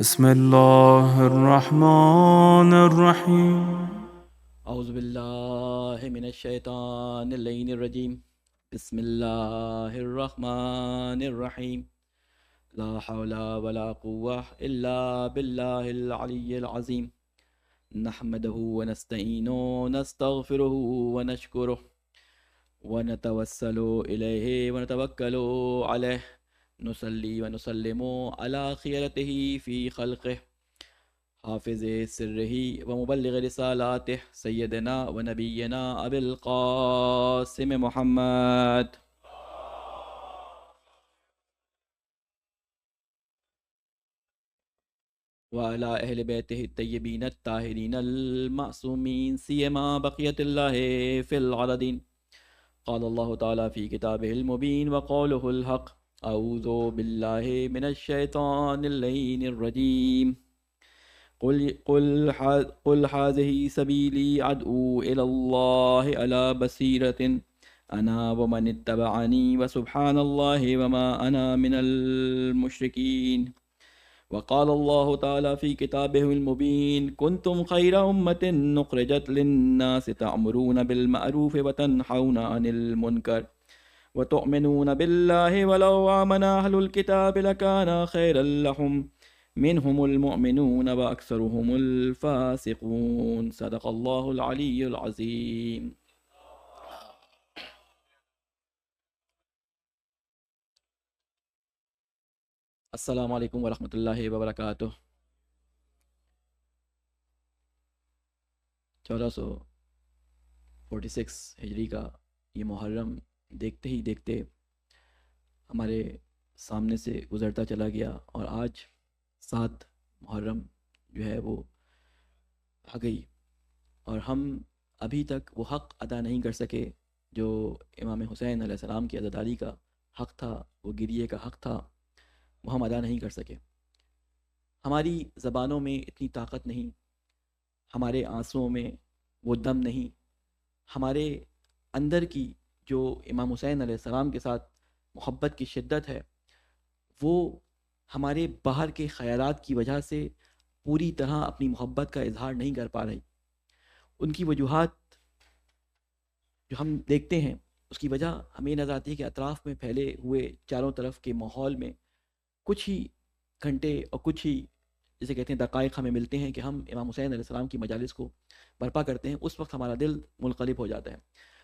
بسم الله الرحمن الرحيم. اعوذ باللہ من الشیطان اللعین الرجیم. بسم اللہ الرحمن الرحیم. لا حول ولا قوة الا باللہ العلی العظیم. نحمده ونستعینه ونستغفره ونشکره ونتوسل الیہ ونتوکل علیہ. نصلی ونسلم علی خیرته فی خلقہ حافظ سرہ و مبلغ رسالاتہ سیدنا و نبینا ابی القاسم محمد وعلی اہل بیتہ الطیبین الطاہرین المعصومین سیما بقیت اللہ فی العددین. قال اللہ تعالی فی کتابہ المبین وقولہ الحق. اعوذ باللہ من الشیطان اللعین الرجیم. قل هذه سبيلي أدعو إلى الله على بصيرة أنا ومن اتبعني وسبحان الله وما أنا من المشركين. وقال الله تعالى في كتابه المبين كنتم خير أمة أخرجت للناس تأمرون بالمعروف وتنهون عن المنكر وتؤمنون بالله ولو آمن أهل الكتاب لكان خيرا لهم منهم المؤمنون وأكثرهم الفاسقون. صدق الله العلي العظيم. السلام علیکم ورحمۃ اللہ وبرکاتہ. 1446 ہجری کا یہ محرم دیکھتے ہی دیکھتے ہمارے سامنے سے گزرتا چلا گیا، اور آج 7 محرم جو ہے وہ آ گئی، اور ہم ابھی تک وہ حق ادا نہیں کر سکے جو امام حسین علیہ السلام کی عزاداری کا حق تھا، وہ گریے کا حق تھا، وہ ہم ادا نہیں کر سکے. ہماری زبانوں میں اتنی طاقت نہیں، ہمارے آنسوؤں میں وہ دم نہیں، ہمارے اندر کی جو امام حسین علیہ السلام کے ساتھ محبت کی شدت ہے، وہ ہمارے باہر کے خیالات کی وجہ سے پوری طرح اپنی محبت کا اظہار نہیں کر پا رہی. ان کی وجوہات جو ہم دیکھتے ہیں، اس کی وجہ ہمیں نظر آتی ہے کہ اطراف میں پھیلے ہوئے چاروں طرف کے ماحول میں کچھ ہی گھنٹے اور کچھ ہی جسے کہتے ہیں دقائق ہمیں ملتے ہیں کہ ہم امام حسین علیہ السلام کی مجالس کو برپا کرتے ہیں. اس وقت ہمارا دل منقلب ہو جاتا ہے،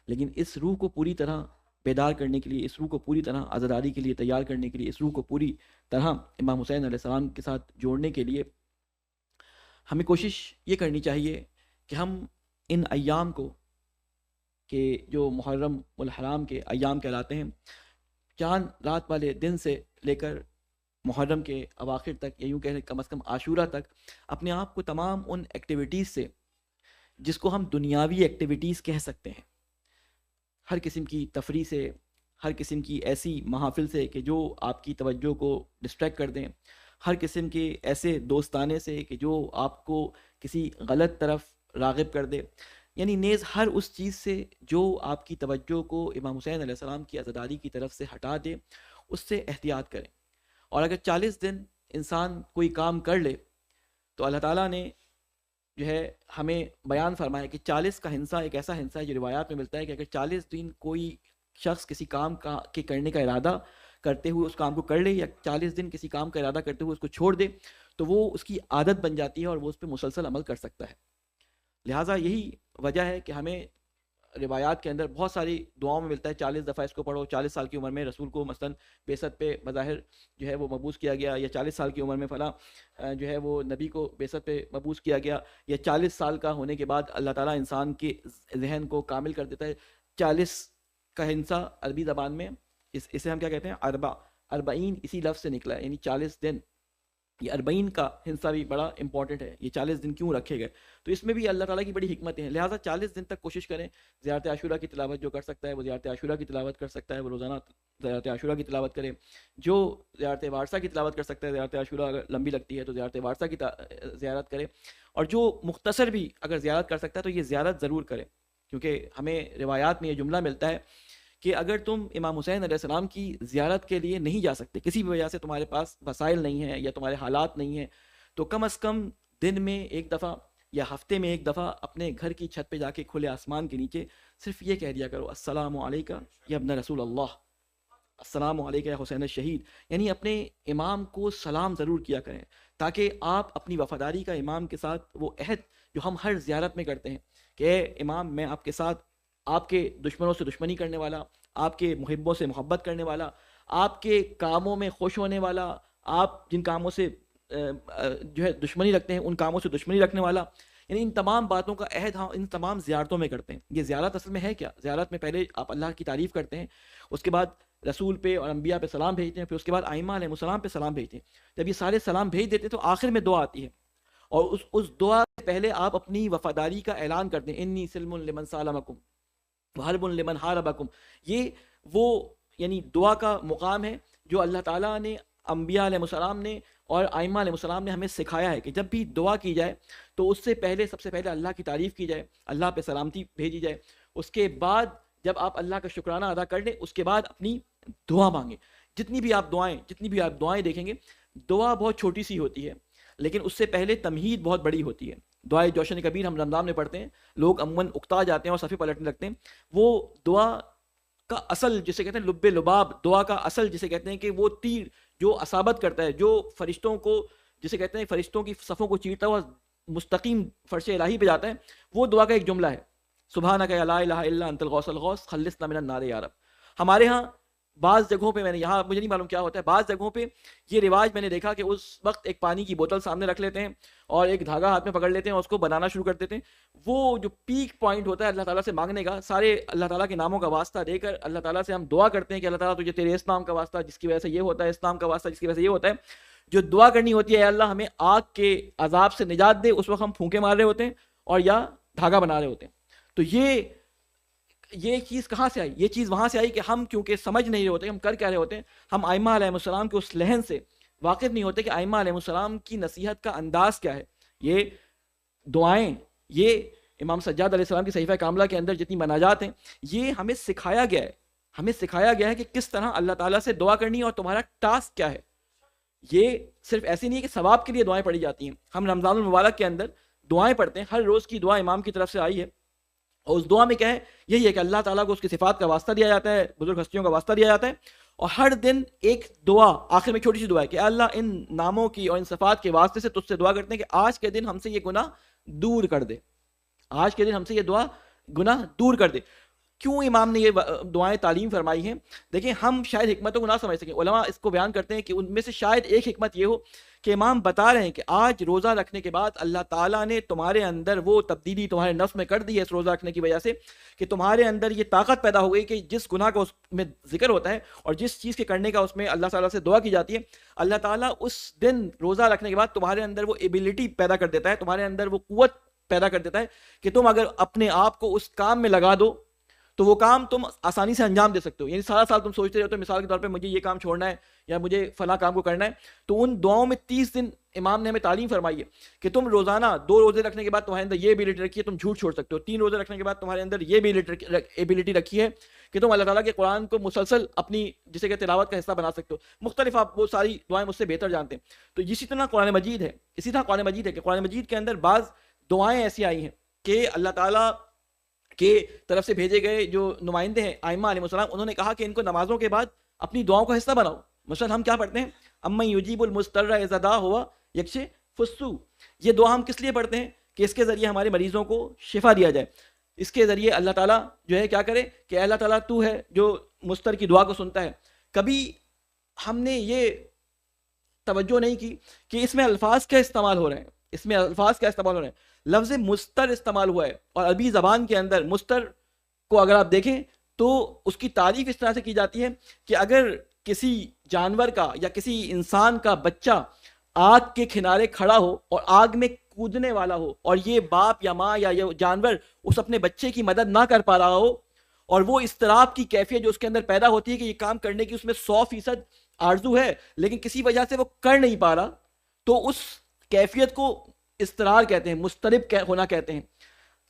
لیکن اس روح کو پوری طرح بیدار کرنے کے لیے، اس روح کو پوری طرح عزاداری کے لیے تیار کرنے کے لیے، اس روح کو پوری طرح امام حسین علیہ السلام کے ساتھ جوڑنے کے لیے ہمیں کوشش یہ کرنی چاہیے کہ ہم ان ایام کو، کہ جو محرم الحرام کے ایام کہلاتے ہیں، چاند رات والے دن سے لے کر محرم کے اواخر تک، یا یوں کہہ کم از کم عاشورہ تک، اپنے آپ کو تمام ان ایکٹیویٹیز سے، جس کو ہم دنیاوی ایکٹیویٹیز کہہ سکتے ہیں، ہر قسم کی تفریح سے، ہر قسم کی ایسی محافل سے کہ جو آپ کی توجہ کو ڈسٹریکٹ کر دیں، ہر قسم کے ایسے دوستانے سے کہ جو آپ کو کسی غلط طرف راغب کر دے، یعنی نیز ہر اس چیز سے جو آپ کی توجہ کو امام حسین علیہ السلام کی عزاداری کی طرف سے ہٹا دے، اس سے احتیاط کریں. اور اگر 40 دن انسان کوئی کام کر لے تو اللہ تعالیٰ نے جو ہے ہمیں بیان فرمایا کہ 40 کا ہنسا ایک ایسا ہنسا ہے جو روایات میں ملتا ہے کہ اگر 40 دن کوئی شخص کسی کام کے کرنے کا ارادہ کرتے ہوئے اس کام کو کر لے، یا 40 دن کسی کام کا ارادہ کرتے ہوئے اس کو چھوڑ دے، تو وہ اس کی عادت بن جاتی ہے اور وہ اس پہ مسلسل عمل کر سکتا ہے. لہٰذا یہی وجہ ہے کہ ہمیں روایات کے اندر بہت ساری دعاؤں میں ملتا ہے 40 دفعہ اس کو پڑھو. 40 سال کی عمر میں رسول کو مثلاً بعثت پہ بظاہر جو ہے وہ مبعوث کیا گیا، یا 40 سال کی عمر میں فلاں جو ہے وہ نبی کو بعثت پہ مبعوث کیا گیا، یا 40 سال کا ہونے کے بعد اللہ تعالیٰ انسان کے ذہن کو کامل کر دیتا ہے. 40 کا ہنسا عربی زبان میں اسے ہم کیا کہتے ہیں؟ اربعین اسی لفظ سے نکلا ہے، یعنی 40 دن. یہ 40 کا ہنسا بھی بڑا امپورٹنٹ ہے. یہ 40 دن کیوں رکھے گئے؟ تو اس میں بھی اللہ تعالیٰ کی بڑی حکمتیں ہیں. لہٰذا 40 دن تک کوشش کریں. زیارت عاشورہ کی تلاوت جو کر سکتا ہے وہ زیارت عاشورہ کی تلاوت کر سکتا ہے، وہ روزانہ زیارت عاشورہ کی تلاوت کرے. جو زیارت وارثہ کی تلاوت کر سکتا ہے، زیارت عاشورہ اگر لمبی لگتی ہے تو زیارت وارثہ کی زیارت کرے. اور جو مختصر بھی اگر زیارت کر سکتا ہے تو یہ زیارت ضرور کرے، کیونکہ ہمیں روایات میں یہ جملہ ملتا ہے کہ اگر تم امام حسین علیہ السلام کی زیارت کے لیے نہیں جا سکتے، کسی بھی وجہ سے تمہارے پاس وسائل نہیں ہیں یا تمہارے حالات نہیں ہیں، تو کم از کم دن میں ایک دفعہ یا ہفتے میں ایک دفعہ اپنے گھر کی چھت پہ جا کے کھلے آسمان کے نیچے صرف یہ کہہ دیا کرو السلام علیکم یا ابن رسول اللہ، السلام علیکم یا حسین الشہید، یعنی اپنے امام کو سلام ضرور کیا کریں، تاکہ آپ اپنی وفاداری کا امام کے ساتھ وہ عہد جو ہم ہر زیارت میں کرتے ہیں کہ اے امام میں آپ کے ساتھ، آپ کے دشمنوں سے دشمنی کرنے والا، آپ کے محبوں سے محبت کرنے والا، آپ کے کاموں میں خوش ہونے والا، آپ جن کاموں سے جو ہے دشمنی رکھتے ہیں ان کاموں سے دشمنی رکھنے والا، یعنی ان تمام باتوں کا عہد ہم ان تمام زیارتوں میں کرتے ہیں۔ یہ زیارت اصل میں ہے کیا؟ زیارت میں پہلے آپ اللہ کی تعریف کرتے ہیں، اس کے بعد رسول پہ اور انبیاء پہ سلام بھیجتے ہیں، پھر اس کے بعد ائمہ علیہ السلام پہ سلام بھیجتے ہیں۔ جب یہ سارے سلام بھیج دیتے ہیں تو آخر میں دعا آتی ہے، اور اس دعا سے پہلے آپ اپنی وفاداری کا اعلان کرتے ہیں، انی سلم لمن سالمکم وحرب لمن حاربکم۔ یہ وہ یعنی دعا کا مقام ہے جو اللہ تعالیٰ نے انبیاء علیہ السلام نے اور ائمہ علیہ السلام نے ہمیں سکھایا ہے کہ جب بھی دعا کی جائے تو اس سے پہلے سب سے پہلے اللہ کی تعریف کی جائے، اللہ پہ سلامتی بھیجی جائے، اس کے بعد جب آپ اللہ کا شکرانہ ادا کر لیں اس کے بعد اپنی دعا مانگیں۔ جتنی بھی آپ دعائیں دیکھیں گے، دعا بہت چھوٹی سی ہوتی ہے لیکن اس سے پہلے تمہید بہت بڑی ہوتی ہے۔ دعائے جوشن کبیر ہم رمضان میں پڑھتے ہیں، لوگ عموماً اکتا جاتے ہیں اور صفحے پلٹنے لگتے ہیں۔ وہ دعا کا اصل جسے کہتے ہیں لب لباب، دعا کا اصل جسے کہتے ہیں کہ وہ تیر جو اصابت کرتا ہے، جو فرشتوں کو جسے کہتے ہیں فرشتوں کی صفوں کو چیرتا ہوا مستقیم فرش الہی پہ جاتا ہے، وہ دعا کا ایک جملہ ہے، سبحانک یا لا الہ الا انت الغوث الغوث خلصنا من النار یا رب۔ ہمارے ہاں بعض جگہوں پہ، میں نے یہاں مجھے نہیں معلوم کیا ہوتا ہے، بعض جگہوں پہ یہ رواج میں نے دیکھا کہ اس وقت ایک پانی کی بوتل سامنے رکھ لیتے ہیں اور ایک دھاگا ہاتھ میں پکڑ لیتے ہیں اور اس کو بنانا شروع کر دیتے ہیں۔ وہ جو پیک پوائنٹ ہوتا ہے اللہ تعالیٰ سے مانگنے کا، سارے اللہ تعالیٰ کے ناموں کا واسطہ دے کر اللہ تعالیٰ سے ہم دعا کرتے ہیں کہ اللہ تعالیٰ تجھے تیرے اس نام کا واسطہ جس کی وجہ سے یہ ہوتا ہے، اس نام کا واسطہ جس کی وجہ سے یہ ہوتا ہے، جو دعا کرنی ہوتی ہے اے اللہ ہمیں آگ کے عذاب سے نجات دے، اس وقت ہم پھونکے مار رہے ہوتے ہیں اور یا دھاگا بنا رہے ہوتے ہیں۔ تو یہ چیز کہاں سے آئی؟ یہ چیز وہاں سے آئی کہ ہم کیونکہ سمجھ نہیں رہے ہوتے ہم کر کیا رہے ہوتے ہیں، ہم ائمہ علیہ السلام کے اس لحن سے واقف نہیں ہوتے کہ ائمہ علیہ السلام کی نصیحت کا انداز کیا ہے۔ یہ دعائیں، یہ امام سجاد علیہ السلام کی صحیفہ کاملہ کے اندر جتنی مناجات ہیں، یہ ہمیں سکھایا گیا ہے کہ کس طرح اللہ تعالیٰ سے دعا کرنی ہے اور تمہارا ٹاسک کیا ہے۔ یہ صرف ایسی نہیں ہے کہ ثواب کے لیے دعائیں پڑھی جاتی ہیں، ہم رمضان المبارک کے اندر دعائیں پڑھتے ہیں، ہر روز کی دعا امام کی طرف سے آئی ہے، اور اس دعا میں کیا ہے؟ یہی ہے کہ اللہ تعالیٰ کو اس کی صفات کا واسطہ دیا جاتا ہے، بزرگ ہستیوں کا واسطہ دیا جاتا ہے، اور ہر دن ایک دعا آخر میں چھوٹی سی دعا ہے کہ اللہ ان ناموں کی اور ان صفات کے واسطے سے تجھ سے دعا کرتے ہیں کہ آج کے دن ہم سے یہ گناہ دور کر دے، آج کے دن ہم سے یہ گناہ دور کر دے۔ کیوں امام نے یہ دعائیں تعلیم فرمائی ہیں؟ دیکھیں ہم شاید حکمتوں کو نہ سمجھ سکیں، علماء اس کو بیان کرتے ہیں کہ ان میں سے شاید ایک حکمت یہ ہو کہ امام بتا رہے ہیں کہ آج روزہ رکھنے کے بعد اللہ تعالیٰ نے تمہارے اندر وہ تبدیلی تمہارے نفس میں کر دی ہے اس روزہ رکھنے کی وجہ سے کہ تمہارے اندر یہ طاقت پیدا ہو گئی کہ جس گناہ کا اس میں ذکر ہوتا ہے اور جس چیز کے کرنے کا اس میں اللہ تعالیٰ سے دعا کی جاتی ہے، اللہ تعالیٰ اس دن روزہ رکھنے کے بعد تمہارے اندر وہ ایبیلٹی پیدا کر دیتا ہے، تمہارے اندر وہ قوت پیدا کر دیتا ہے کہ تم اگر اپنے آپ کو اس کام میں لگا دو تو وہ کام تم آسانی سے انجام دے سکتے ہو۔ یعنی سارا سال تم سوچتے رہتے ہو مثال کے طور پہ مجھے یہ کام چھوڑنا ہے یا مجھے فلاں کام کو کرنا ہے، تو ان دعاؤں میں 30 دن امام نے ہمیں تعلیم فرمائی ہے کہ تم روزانہ 2 روزے رکھنے کے بعد تمہارے اندر یہ ایبیلٹی رکھی ہے تم جھوٹ چھوڑ سکتے ہو، 3 روزے رکھنے کے بعد تمہارے اندر یہ ایبیلٹی رکھی ہے کہ تم اللہ تعالیٰ کے قرآن کو مسلسل اپنی جسے کہ تلاوت کا حصہ بنا سکتے ہو۔ مختلف آپ وہ ساری دعائیں مجھ سے بہتر جانتے ہیں۔ تو اسی طرح قرآن مجید ہے کہ قرآن مجید کے اندر بعض دعائیں ایسی آئی ہیں کہ اللہ تعالیٰ کے طرف سے بھیجے گئے جو نمائندے ہیں ائمہ علیہ السلام، انہوں نے کہا کہ ان کو نمازوں کے بعد اپنی دعاؤں کا حصہ بناؤ۔ مثلا ہم کیا پڑھتے ہیں؟ امن یجیب المضطر اذا دعا ہوا یکشف السوء۔ یہ دعا ہم کس لیے پڑھتے ہیں؟ کہ اس کے ذریعے ہمارے مریضوں کو شفا دیا جائے، اس کے ذریعے اللہ تعالیٰ جو ہے کیا کرے کہ اللہ تعالیٰ تو ہے جو مضطر کی دعا کو سنتا ہے۔ کبھی ہم نے یہ توجہ نہیں کی کہ اس میں الفاظ کیا استعمال ہو رہے ہیں، لفظ مستر استعمال ہوا ہے، اور عربی زبان کے اندر مستر کو اگر آپ دیکھیں تو اس کی تعریف اس طرح سے کی جاتی ہے کہ اگر کسی جانور کا یا کسی انسان کا بچہ آگ کے کنارے کھڑا ہو اور آگ میں کودنے والا ہو، اور یہ باپ یا ماں یا یہ جانور اس اپنے بچے کی مدد نہ کر پا رہا ہو، اور وہ اضطراب کی کیفیت جو اس کے اندر پیدا ہوتی ہے کہ یہ کام کرنے کی اس میں 100% آرزو ہے لیکن کسی وجہ سے وہ کر نہیں پا رہا، تو اس کیفیت کو اضطرار کہتے ہیں، مضطرب ہونا کہتے ہیں۔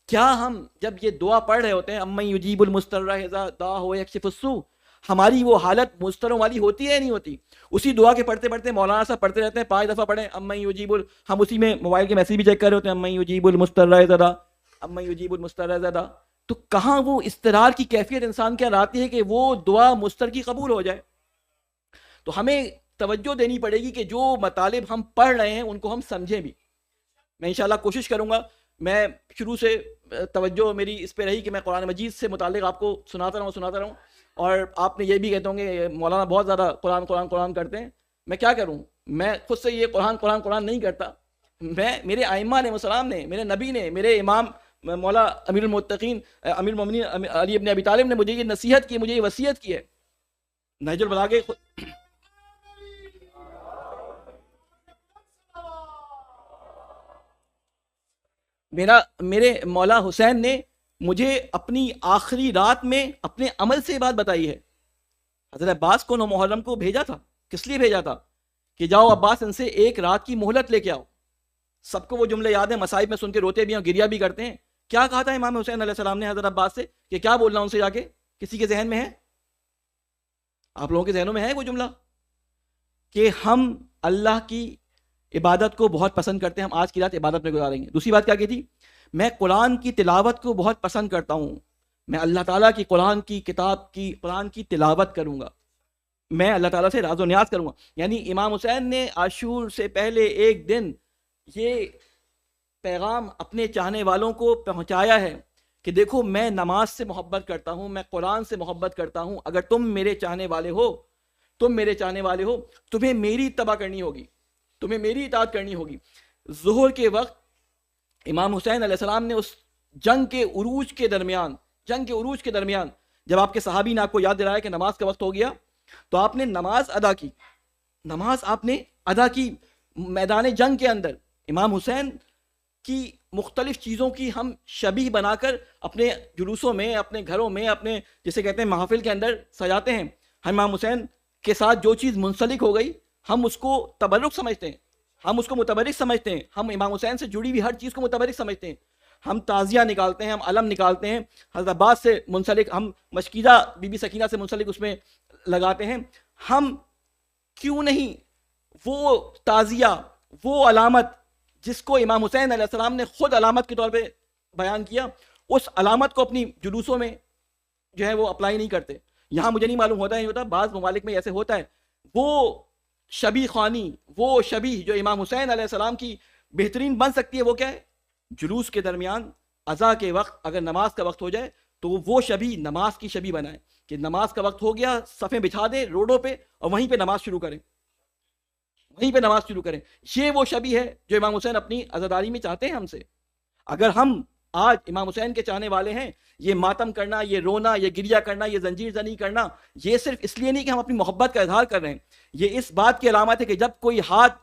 کیا ہم جب یہ دعا پڑھ رہے ہوتے ہیں امن یجیب المضطر اذا دعا ہو یکشف السوء، ہماری وہ حالت مستروں والی ہوتی ہے یا نہیں ہوتی؟ اسی دعا کے پڑھتے پڑھتے مولانا صاحب پڑھتے رہتے ہیں، 5 دفعہ پڑھیں امن یجیب ہم اسی میں موبائل کے میسیج بھی چیک کر رہے ہوتے ہیں، امن یجیب المضطر زدہ، امن یجیب المضطر زدہ. تو کہاں وہ اضطرار کی کیفیت انسان کے اندر آتی ہے کہ وہ دعا مضطر کی قبول ہو جائے؟ تو ہمیں توجہ دینی پڑے گی کہ جو مطالب ہم پڑھ رہے ہیں ان کو ہم سمجھیں بھی. میں انشاءاللہ کوشش کروں گا، میں شروع سے توجہ میری اس پہ رہی کہ میں قرآن مجید سے متعلق آپ کو سناتا رہوں، اور آپ نے یہ بھی کہتے ہوں گے مولانا بہت زیادہ قرآن کرتے ہیں. میں کیا کروں، میں خود سے یہ قرآن نہیں کرتا. میرے ائمہ علیہ السلام نے، میرے نبی نے، میرے امام مولا امیر المتقین امیر المومنین علی ابن ابی طالب نے مجھے یہ نصیحت کی، مجھے یہ وصیت کی ہے. نہج البلاغہ میرے مولا حسین نے مجھے اپنی آخری رات میں اپنے عمل سے یہ بات بتائی ہے. حضرت عباس کو 9 محرم کو بھیجا تھا، کس لیے بھیجا تھا؟ کہ جاؤ عباس ان سے 1 رات کی مہلت لے کے آؤ. سب کو وہ جملے یاد ہیں، مصائب میں سن کے روتے بھی ہیں، گریا بھی کرتے ہیں. کیا کہا تھا امام حسین علیہ السلام نے حضرت عباس سے؟ کہ کیا بولنا ان سے جا کے؟ کسی کے ذہن میں ہے؟ آپ لوگوں کے ذہنوں میں ہے وہ جملہ کہ ہم اللہ کی عبادت کو بہت پسند کرتے ہیں، ہم آج کی رات عبادت میں گزاریں گے. دوسری بات کیا کی تھی؟ میں قرآن کی تلاوت کو بہت پسند کرتا ہوں، میں اللہ تعالیٰ کی قرآن کی کتاب کی قرآن کی تلاوت کروں گا، میں اللہ تعالیٰ سے راز و نیاز کروں گا. یعنی امام حسین نے عاشور سے پہلے 1 دن یہ پیغام اپنے چاہنے والوں کو پہنچایا ہے کہ دیکھو میں نماز سے محبت کرتا ہوں، میں قرآن سے محبت کرتا ہوں. اگر تم میرے چاہنے والے ہو، تمہیں میری اتباع کرنی ہوگی، تمہیں میری اطاعت کرنی ہوگی. ظہر کے وقت امام حسین علیہ السلام نے اس جنگ کے عروج کے درمیان جب آپ کے صحابی نے آپ کو یاد دلایا کہ نماز کا وقت ہو گیا، تو آپ نے نماز ادا کی میدان جنگ کے اندر. امام حسین کی مختلف چیزوں کی ہم شبیہ بنا کر اپنے جلوسوں میں، اپنے گھروں میں، اپنے جسے کہتے ہیں محافل کے اندر سجاتے ہیں. ہم امام حسین کے ساتھ جو چیز منسلک ہو گئی ہم اس کو تبرک سمجھتے ہیں، ہم اس کو متبرک سمجھتے ہیں، ہم امام حسین سے جڑی ہوئی ہر چیز کو متبرک سمجھتے ہیں. ہم تعزیہ نکالتے ہیں، ہم علم نکالتے ہیں، حضرت عباس سے منسلک، ہم مشکیزہ بی بی سکینہ سے منسلک اس میں لگاتے ہیں. ہم کیوں نہیں وہ تعزیہ، وہ علامت جس کو امام حسین علیہ السلام نے خود علامت کے طور پہ بیان کیا، اس علامت کو اپنی جلوسوں میں جو ہے وہ اپلائی نہیں کرتے؟ یہاں مجھے نہیں معلوم ہوتا ہے، نہیں ہوتا، بعض ممالک میں ایسے ہوتا ہے. وہ شبیہ خوانی، وہ شبیہ جو امام حسین علیہ السلام کی بہترین بن سکتی ہے، وہ کیا ہے؟ جلوس کے درمیان عزا کے وقت اگر نماز کا وقت ہو جائے تو وہ شبیہ نماز کی شبیہ بنائے کہ نماز کا وقت ہو گیا، صفیں بچھا دیں روڈوں پہ اور وہیں پہ نماز شروع کریں. یہ وہ شبیہ ہے جو امام حسین اپنی عزاداری میں چاہتے ہیں ہم سے. اگر ہم آج امام حسین کے چاہنے والے ہیں، یہ ماتم کرنا، یہ رونا، یہ گریہ کرنا، یہ زنجیر زنی کرنا، یہ صرف اس لیے نہیں کہ ہم اپنی محبت کا اظہار کر رہے ہیں، یہ اس بات کی علامت ہے کہ جب کوئی ہاتھ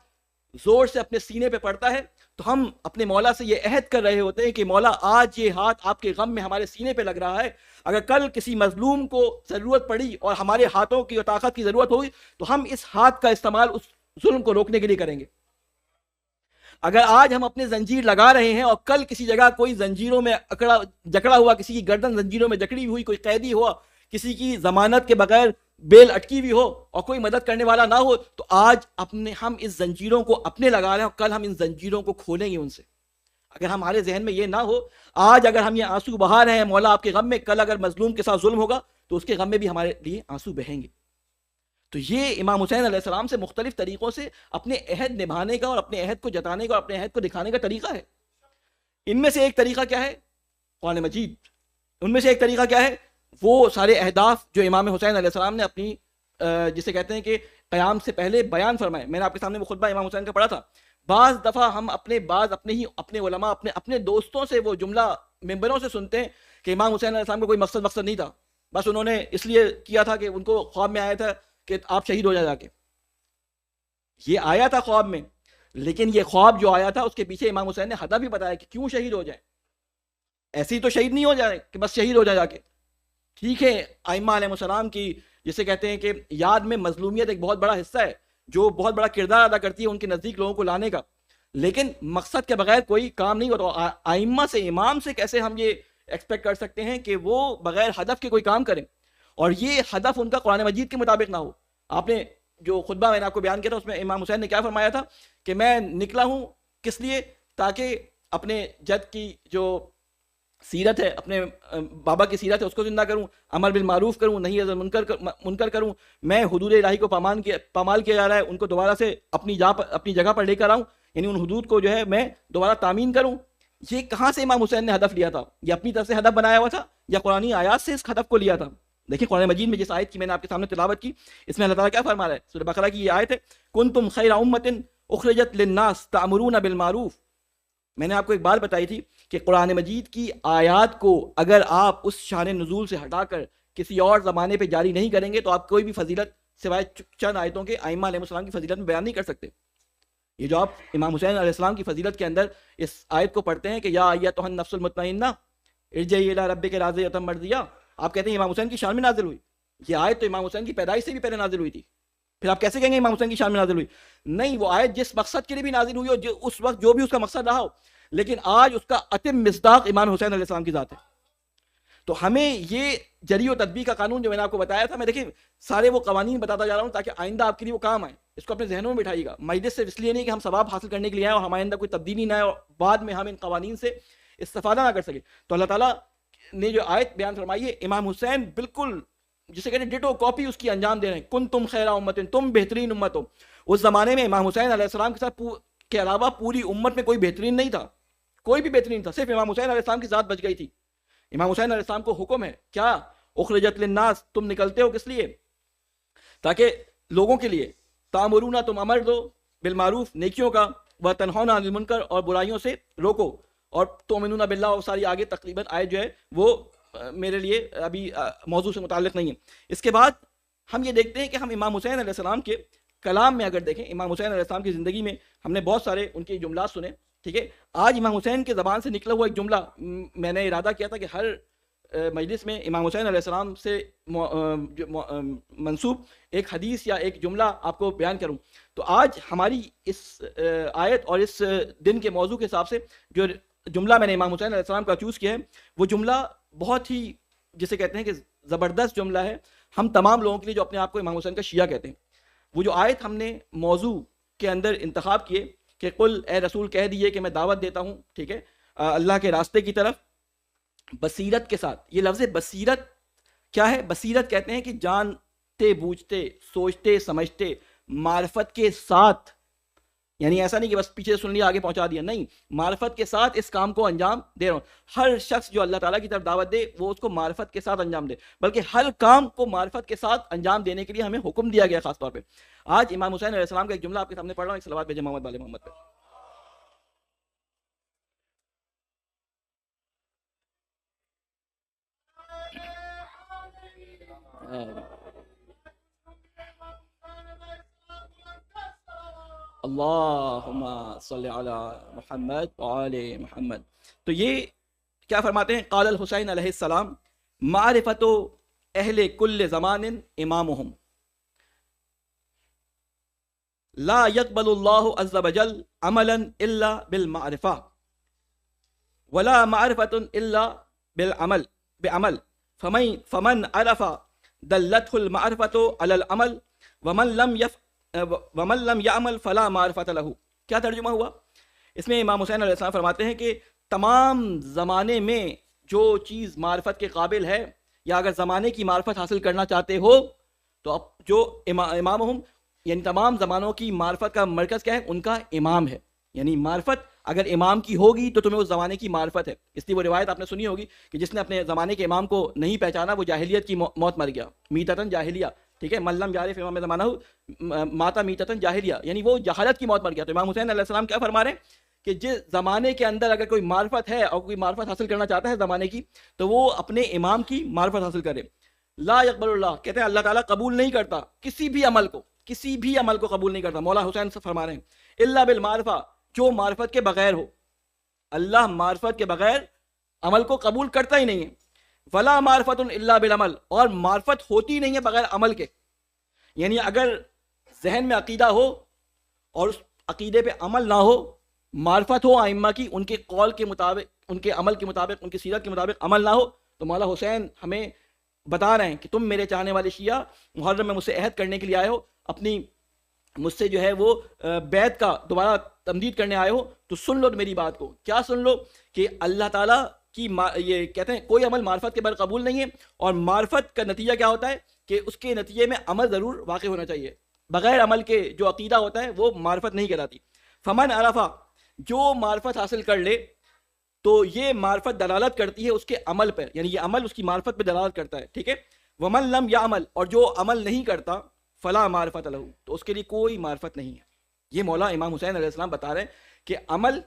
زور سے اپنے سینے پہ پڑتا ہے تو ہم اپنے مولا سے یہ عہد کر رہے ہوتے ہیں کہ مولا آج یہ ہاتھ آپ کے غم میں ہمارے سینے پہ لگ رہا ہے، اگر کل کسی مظلوم کو ضرورت پڑی اور ہمارے ہاتھوں کی طاقت کی ضرورت ہوگی تو ہم اس ہاتھ کا استعمال اس ظلم کو روکنے کے لیے کریں گے. اگر آج ہم اپنے زنجیر لگا رہے ہیں اور کل کسی جگہ کوئی زنجیروں میں جکڑا ہوا، کسی کی گردن زنجیروں میں جکڑی ہوئی، کوئی قیدی ہوا، کسی کی ضمانت کے بغیر بیل اٹکی ہوئی ہو اور کوئی مدد کرنے والا نہ ہو، تو آج ہم اس زنجیروں کو اپنے لگا رہے ہیں اور کل ہم ان زنجیروں کو کھولیں گے ان سے. اگر ہمارے ذہن میں یہ نہ ہو، آج اگر ہم یہ آنسو بہا رہے ہیں مولا آپ کے غم میں، کل اگر مظلوم کے ساتھ ظلم ہوگا تو اس کے غم میں بھی ہمارے لیے آنسو بہیں گے. تو یہ امام حسین علیہ السلام سے مختلف طریقوں سے اپنے عہد نبھانے کا اور اپنے عہد کو جتانے کا اور اپنے عہد کو دکھانے کا طریقہ ہے. ان میں سے ایک طریقہ کیا ہے؟ قرآن مجید. ان میں سے ایک طریقہ کیا ہے؟ وہ سارے اہداف جو امام حسین علیہ السلام نے اپنی جسے کہتے ہیں کہ قیام سے پہلے بیان فرمائے. میں نے آپ کے سامنے وہ خطبہ امام حسین کا پڑھا تھا. بعض دفعہ ہم اپنے علماء، اپنے دوستوں سے وہ جملہ ممبروں سے سنتے ہیں کہ امام حسین علیہ السلام کو کوئی مقصد نہیں تھا، بس انہوں نے اس لیے کیا تھا کہ ان کو خواب میں آیا تھا کہ آپ شہید ہو جائے جا کے. یہ آیا تھا خواب میں، لیکن یہ خواب جو آیا تھا اس کے پیچھے امام حسین نے ہدف بھی بتایا کہ کیوں شہید ہو جائے. ایسے ہی تو شہید نہیں ہو جائے کہ بس شہید ہو جائے جا کے. ٹھیک ہے، ائمہ علیہ السلام کی جسے کہتے ہیں کہ یاد میں مظلومیت ایک بہت بڑا حصہ ہے جو بہت بڑا کردار ادا کرتی ہے ان کے نزدیک لوگوں کو لانے کا، لیکن مقصد کے بغیر کوئی کام نہیں ہوتا. ائمہ سے، امام سے کیسے ہم یہ ایکسپیکٹ کر سکتے ہیں کہ وہ بغیر ہدف کے کوئی کام کریں؟ اور یہ ہدف ان کا قرآن مجید کے مطابق نہ ہو. آپ نے جو خطبہ میں نے آپ کو بیان کیا تھا اس میں امام حسین نے کیا فرمایا تھا کہ میں نکلا ہوں کس لیے؟ تاکہ اپنے جد کی جو سیرت ہے، اپنے بابا کی سیرت ہے، اس کو زندہ کروں، امر بالمعروف کروں، نہیں ازل منکر کروں. میں حدود الہی کو پامال کیا جا رہا ہے ان کو دوبارہ سے اپنی جگہ پر لے کر آؤں، یعنی ان حدود کو جو ہے میں دوبارہ تعمین کروں. یہ کہاں سے امام حسین نے ہدف لیا تھا؟ یہ اپنی طرف سے ہدف بنایا ہوا تھا یا قرآنی آیات سے اس ہدف کو لیا تھا؟ دیکھیں قرآن مجید میں جس آیت کی میں نے آپ کے سامنے تلاوت کی، اس میں اللہ تعالیٰ کیا فرما رہا ہے؟ سورہ بقرہ کی یہ آیت ہے، کنتم خیر امۃ اخرجت للناس تأمرون بالمعروف. میں نے آپ کو ایک بات بتائی تھی کہ قرآن مجید کی آیات کو اگر آپ اس شان نزول سے ہٹا کر کسی اور زمانے پہ جاری نہیں کریں گے تو آپ کوئی بھی فضیلت سوائے چند آیتوں کے ائمہ علیہ السلام کی فضیلت میں بیان نہیں کر سکتے. یہ جو آپ امام حسین علیہ السلام کی فضیلت کے اندر اس آیت کو پڑھتے ہیں کہ یا ایتھا النفس المطمئنہ ارجعی الی ربک راضیۃ مرضیہ، آپ کہتے ہیں امام حسین کی شان میں نازل ہوئی. یہ آیت تو امام حسین کی پیدائش سے بھی پہلے نازل ہوئی تھی، پھر آپ کیسے کہیں گے امام حسین کی شان میں نازل ہوئی؟ نہیں، وہ آیت جس مقصد کے لیے بھی نازل ہوئی ہو، اس وقت جو بھی اس کا مقصد رہا ہو، لیکن آج اس کا اتم مصداق امام حسین علیہ السلام کی ذات ہے. تو ہمیں یہ جری و تطبیق کا قانون جو میں نے آپ کو بتایا تھا، میں دیکھیں سارے وہ قوانین بتاتا جا رہا ہوں تاکہ آئندہ آپ کے لیے وہ کام آئے. اس کو اپنے ذہنوں میں بٹھائیے گا. مجلس سے اس لیے نہیں کہ ہم ثواب حاصل کرنے کے لیے آئے اور ہمارے اندر کوئی تبدیلی نہ آئے اور بعد میں ہم ان قوانین سے استفادہ نہ کر سکے. تو اللہ تعالیٰ نے جو آیت بیان فرمائی ہے، امام حسین بالکل جسے کہتے ہیں ڈٹو کاپی اس کی انجام دے رہے ہیں. کنتم خیر امت، تم بہترین امت ہو. اس زمانے میں امام حسین علیہ السلام کے ساتھ کے علاوہ پوری امت میں کوئی بہترین نہیں تھا، کوئی بھی بہترین تھا، صرف امام حسین علیہ السلام کی ذات بچ گئی تھی. امام حسین علیہ السلام کو حکم ہے کیا؟ اخرجت للناس، تم نکلتے ہو کس لیے؟ تاکہ لوگوں کے لیے تامرون، تم امر دو بالمعروف نیکیوں کا، وتنہون عن المنکر اور برائیوں سے روکو، اور تؤمنون باللہ، اور ساری آگے تقریباً آیت جو ہے وہ میرے لیے ابھی موضوع سے متعلق نہیں ہے. اس کے بعد ہم یہ دیکھتے ہیں کہ ہم امام حسین علیہ السلام کے کلام میں اگر دیکھیں، امام حسین علیہ السلام کی زندگی میں ہم نے بہت سارے ان کے جملات سنے. ٹھیک ہے، آج امام حسین کے زبان سے نکلا ہوا ایک جملہ، میں نے ارادہ کیا تھا کہ ہر مجلس میں امام حسین علیہ السلام سے منسوب ایک حدیث یا ایک جملہ آپ کو بیان کروں. تو آج ہماری اس آیت اور اس دن کے موضوع کے حساب سے جو جملہ میں نے امام حسین علیہ السلام کا چوز کیا ہے، وہ جملہ بہت ہی جسے کہتے ہیں کہ زبردست جملہ ہے ہم تمام لوگوں کے لیے جو اپنے آپ کو امام حسین کا شیعہ کہتے ہیں. وہ جو آیت ہم نے موضوع کے اندر انتخاب کیے کہ قل، اے رسول کہہ دیے کہ میں دعوت دیتا ہوں، ٹھیک ہے، اللہ کے راستے کی طرف بصیرت کے ساتھ. یہ لفظ بصیرت کیا ہے؟ بصیرت کہتے ہیں کہ جانتے بوجھتے سوچتے سمجھتے معرفت کے ساتھ، یعنی ایسا نہیں کہ بس پیچھے سن لیا آگے پہنچا دیا، نہیں، معرفت کے ساتھ اس کام کو انجام دے رہا ہوں. ہر شخص جو اللہ تعالیٰ کی طرف دعوت دے وہ اس کو معرفت کے ساتھ انجام دے، بلکہ ہر کام کو معرفت کے ساتھ انجام دینے کے لیے ہمیں حکم دیا گیا خاص طور پہ. آج امام حسین علیہ السلام کا ایک جملہ آپ کے سامنے پڑھ رہا ہوں، ایک صلوات بھیجیں محمد والے محمد پہ. اللہم صلی علی محمد وآل محمد. تو یہ کیا فرماتے ہیں؟ قال الحسین علیہ السلام معرفت اہل کل زمان امامہم، لا يقبل اللہ عز وجل عملا الا بالمعرفہ ولا معرفت الا بعمل فمن عرف دلته المعرفت علی العمل ومن لم يعمل فلا معرفت له. کیا ترجمہ ہوا؟ اس میں امام حسین علیہ السلام فرماتے ہیں کہ تمام زمانے میں جو چیز معرفت کے قابل ہے، یا اگر زمانے کی معرفت حاصل کرنا چاہتے ہو تو اب جو امامہم، یعنی تمام زمانوں کی معرفت کا مرکز کیا ہے؟ ان کا امام ہے. یعنی معرفت اگر امام کی ہوگی تو تمہیں اس زمانے کی معرفت ہے. اس لیے وہ روایت آپ نے سنی ہوگی کہ جس نے اپنے زمانے کے امام کو نہیں پہچانا وہ جاہلیت کی موت مر گیا، میتتن جاہلیہ. ٹھیک ہے، من لم یعرف امام زمانہ ماتا میتتن جاہلیہ، یعنی وہ جہالت کی موت مر گیا. تو امام حسین علیہ السلام کیا فرما رہے ہیں کہ جس زمانے کے اندر اگر کوئی معرفت ہے اور کوئی معرفت حاصل کرنا چاہتا ہے زمانے کی، تو وہ اپنے امام کی معرفت حاصل کرے. لا يقبل اللہ، کہتے ہیں اللہ تعالیٰ قبول نہیں کرتا کسی بھی عمل کو، کسی بھی عمل کو قبول نہیں کرتا. مولا حسین سے فرما رہے ہیں الا بالمعرفہ، جو معرفت کے بغیر ہو. اللہ معرفت کے بغیر عمل کو قبول کرتا ہی نہیں ہے. ولا معرفت الا بالعمل، اور معرفت ہوتی نہیں ہے بغیر عمل کے. یعنی اگر ذہن میں عقیدہ ہو اور اس عقیدے پہ عمل نہ ہو، معرفت ہو ائمہ کی، ان کے قول کے مطابق، ان کے عمل کے مطابق، ان کی سیرت کے مطابق عمل نہ ہو، تو مولا حسین ہمیں بتا رہے ہیں کہ تم میرے چاہنے والے شیعہ محرم میں مجھ سے عہد کرنے کے لیے آئے ہو، اپنی مجھ سے جو ہے وہ بیعت کا دوبارہ تمدید کرنے آئے ہو، تو سن لو میری بات کو. کیا سن لو؟ کہ اللہ تعالیٰ کی یہ کہتے ہیں کوئی عمل معرفت کے بغیر قبول نہیں ہے، اور معرفت کا نتیجہ کیا ہوتا ہے کہ اس کے نتیجے میں عمل ضرور واقع ہونا چاہیے. بغیر عمل کے جو عقیدہ ہوتا ہے وہ معرفت نہیں کہلاتی. فمن عرفہ، جو معرفت حاصل کر لے تو یہ معرفت دلالت کرتی ہے اس کے عمل پر، یعنی یہ عمل اس کی معرفت پہ دلالت کرتا ہے. ٹھیک ہے. ومن لم یعمل، اور جو عمل نہیں کرتا، فلا معرفت لہ، تو اس کے لیے کوئی معرفت نہیں ہے. یہ مولا امام حسین علیہ السلام بتا رہے ہیں کہ عمل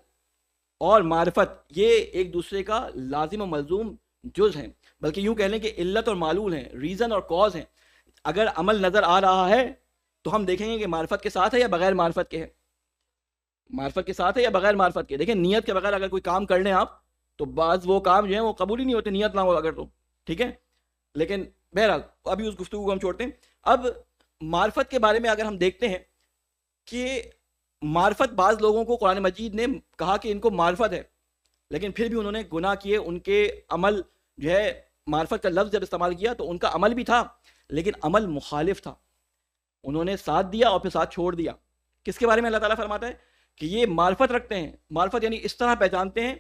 اور معرفت یہ ایک دوسرے کا لازم و ملزوم جز ہیں، بلکہ یوں کہہ لیں کہ علت اور معلول ہیں، ریزن اور کاز ہیں. اگر عمل نظر آ رہا ہے تو ہم دیکھیں گے کہ معرفت کے ساتھ ہے یا بغیر معرفت کے ہے، معرفت کے ساتھ ہے یا بغیر معرفت کے. دیکھیں نیت کے بغیر اگر کوئی کام کر لیں آپ تو بعض وہ کام جو ہیں وہ قبول ہی نہیں ہوتے، نیت نہ ہو اگر تو. ٹھیک ہے. لیکن بہرحال ابھی اس گفتگو کو ہم چھوڑتے ہیں. اب معرفت کے بارے میں اگر ہم دیکھتے ہیں کہ معرفت، بعض لوگوں کو قرآن مجید نے کہا کہ ان کو معرفت ہے، لیکن پھر بھی انہوں نے گناہ کیے. ان کے عمل جو ہے، معرفت کا لفظ جب استعمال کیا تو ان کا عمل بھی تھا لیکن عمل مخالف تھا. انہوں نے ساتھ دیا اور پھر ساتھ چھوڑ دیا. کس کے بارے میں اللہ تعالیٰ فرماتا ہے کہ یہ معرفت رکھتے ہیں. معرفت یعنی اس طرح پہچانتے ہیں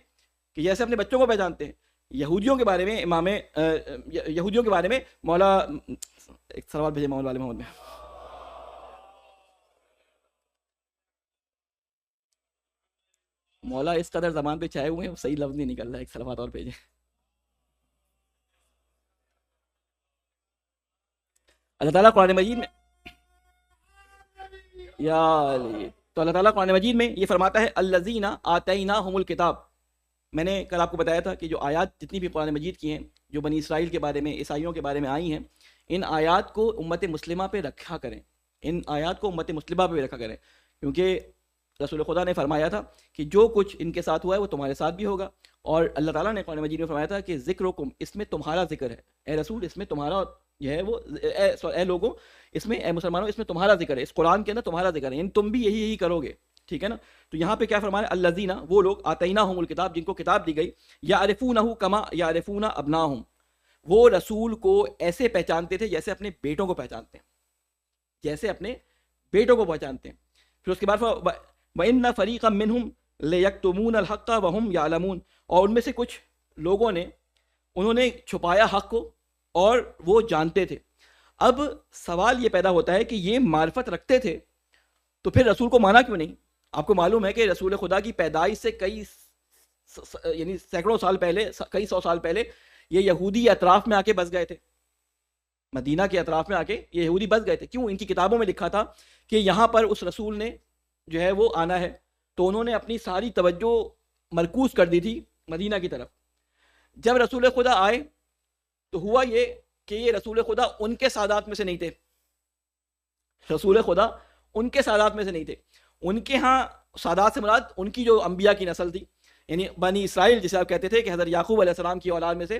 کہ جیسے اپنے بچوں کو پہچانتے ہیں. یہودیوں کے بارے میں یہودیوں کے بارے میں مولا، ایک سوال بھیجے مولا علی محمد میں. مولا اس قدر زبان پہ چائے ہوئے ہیں صحیح لفظ نہیں نکل رہا ہے، ایک سلوات اور بھیجیں. اللہ تعالیٰ قرآن مجید میں تو اللہ تعالیٰ قرآن مجید میں یہ فرماتا ہے الذین آتیناہم الکتاب. میں نے کل آپ کو بتایا تھا کہ جو آیات جتنی بھی قرآن مجید کی ہیں جو بنی اسرائیل کے بارے میں، عیسائیوں کے بارے میں آئی ہیں، ان آیات کو امت مسلمہ پہ رکھا کریں. ان آیات کو امت مسلمہ پہ رکھا کریں، کیونکہ رسول خدا نے فرمایا تھا کہ جو کچھ ان کے ساتھ ہوا ہے وہ تمہارے ساتھ بھی ہوگا. اور اللہ تعالیٰ نے قرآن مجید میں فرمایا تھا کہ ذکرکم، اس میں تمہارا ذکر ہے اے رسول، اس میں تمہارا جو ہے وہ اے لوگوں، اس میں اے مسلمانوں، اس میں تمہارا ذکر ہے، اس قرآن کے اندر تمہارا ذکر ہے، یعنی تم بھی یہی کرو گے. ٹھیک ہے نا. تو یہاں پہ کیا فرمایا؟ الذین، وہ لوگ آتیناہم الکتاب، جن کو کتاب دی گئی، یعرفونہ کما یعرفون ابناہم، وہ رسول کو ایسے پہچانتے تھے جیسے اپنے بیٹوں کو پہچانتے ہیں، جیسے اپنے بیٹوں کو پہچانتے ہیں. پھر اس کے بعد وَإِنَّ فَرِيقًا مِّنْهُمْ لَيَكْتُمُونَ الْحَقَّ وَهُمْ يَعْلَمُونَ، اور ان میں سے کچھ لوگوں نے، انہوں نے چھپایا حق کو اور وہ جانتے تھے. اب سوال یہ پیدا ہوتا ہے کہ یہ معرفت رکھتے تھے تو پھر رسول کو مانا کیوں نہیں؟ آپ کو معلوم ہے کہ رسول خدا کی پیدائش سے یعنی سینکڑوں سال پہلے، کئی سو سال پہلے یہ یہودی اطراف میں آ کے بس گئے تھے، مدینہ کے اطراف میں آ کے یہ یہودی بس گئے تھے. کیوں؟ ان کی کتابوں میں لکھا تھا کہ یہاں پر اس رسول نے جو ہے وہ آنا ہے، تو انہوں نے اپنی ساری توجہ مرکوز کر دی تھی مدینہ کی طرف. جب رسول خدا آئے تو ہوا یہ کہ یہ رسول خدا ان کے سادات میں سے نہیں تھے. رسول خدا ان کے سادات میں سے نہیں تھے. ان کے ہاں سادات سے مراد ان کی جو انبیاء کی نسل تھی، یعنی بنی اسرائیل جسے آپ کہتے تھے کہ حضرت یعقوب علیہ السلام کی اولاد میں سے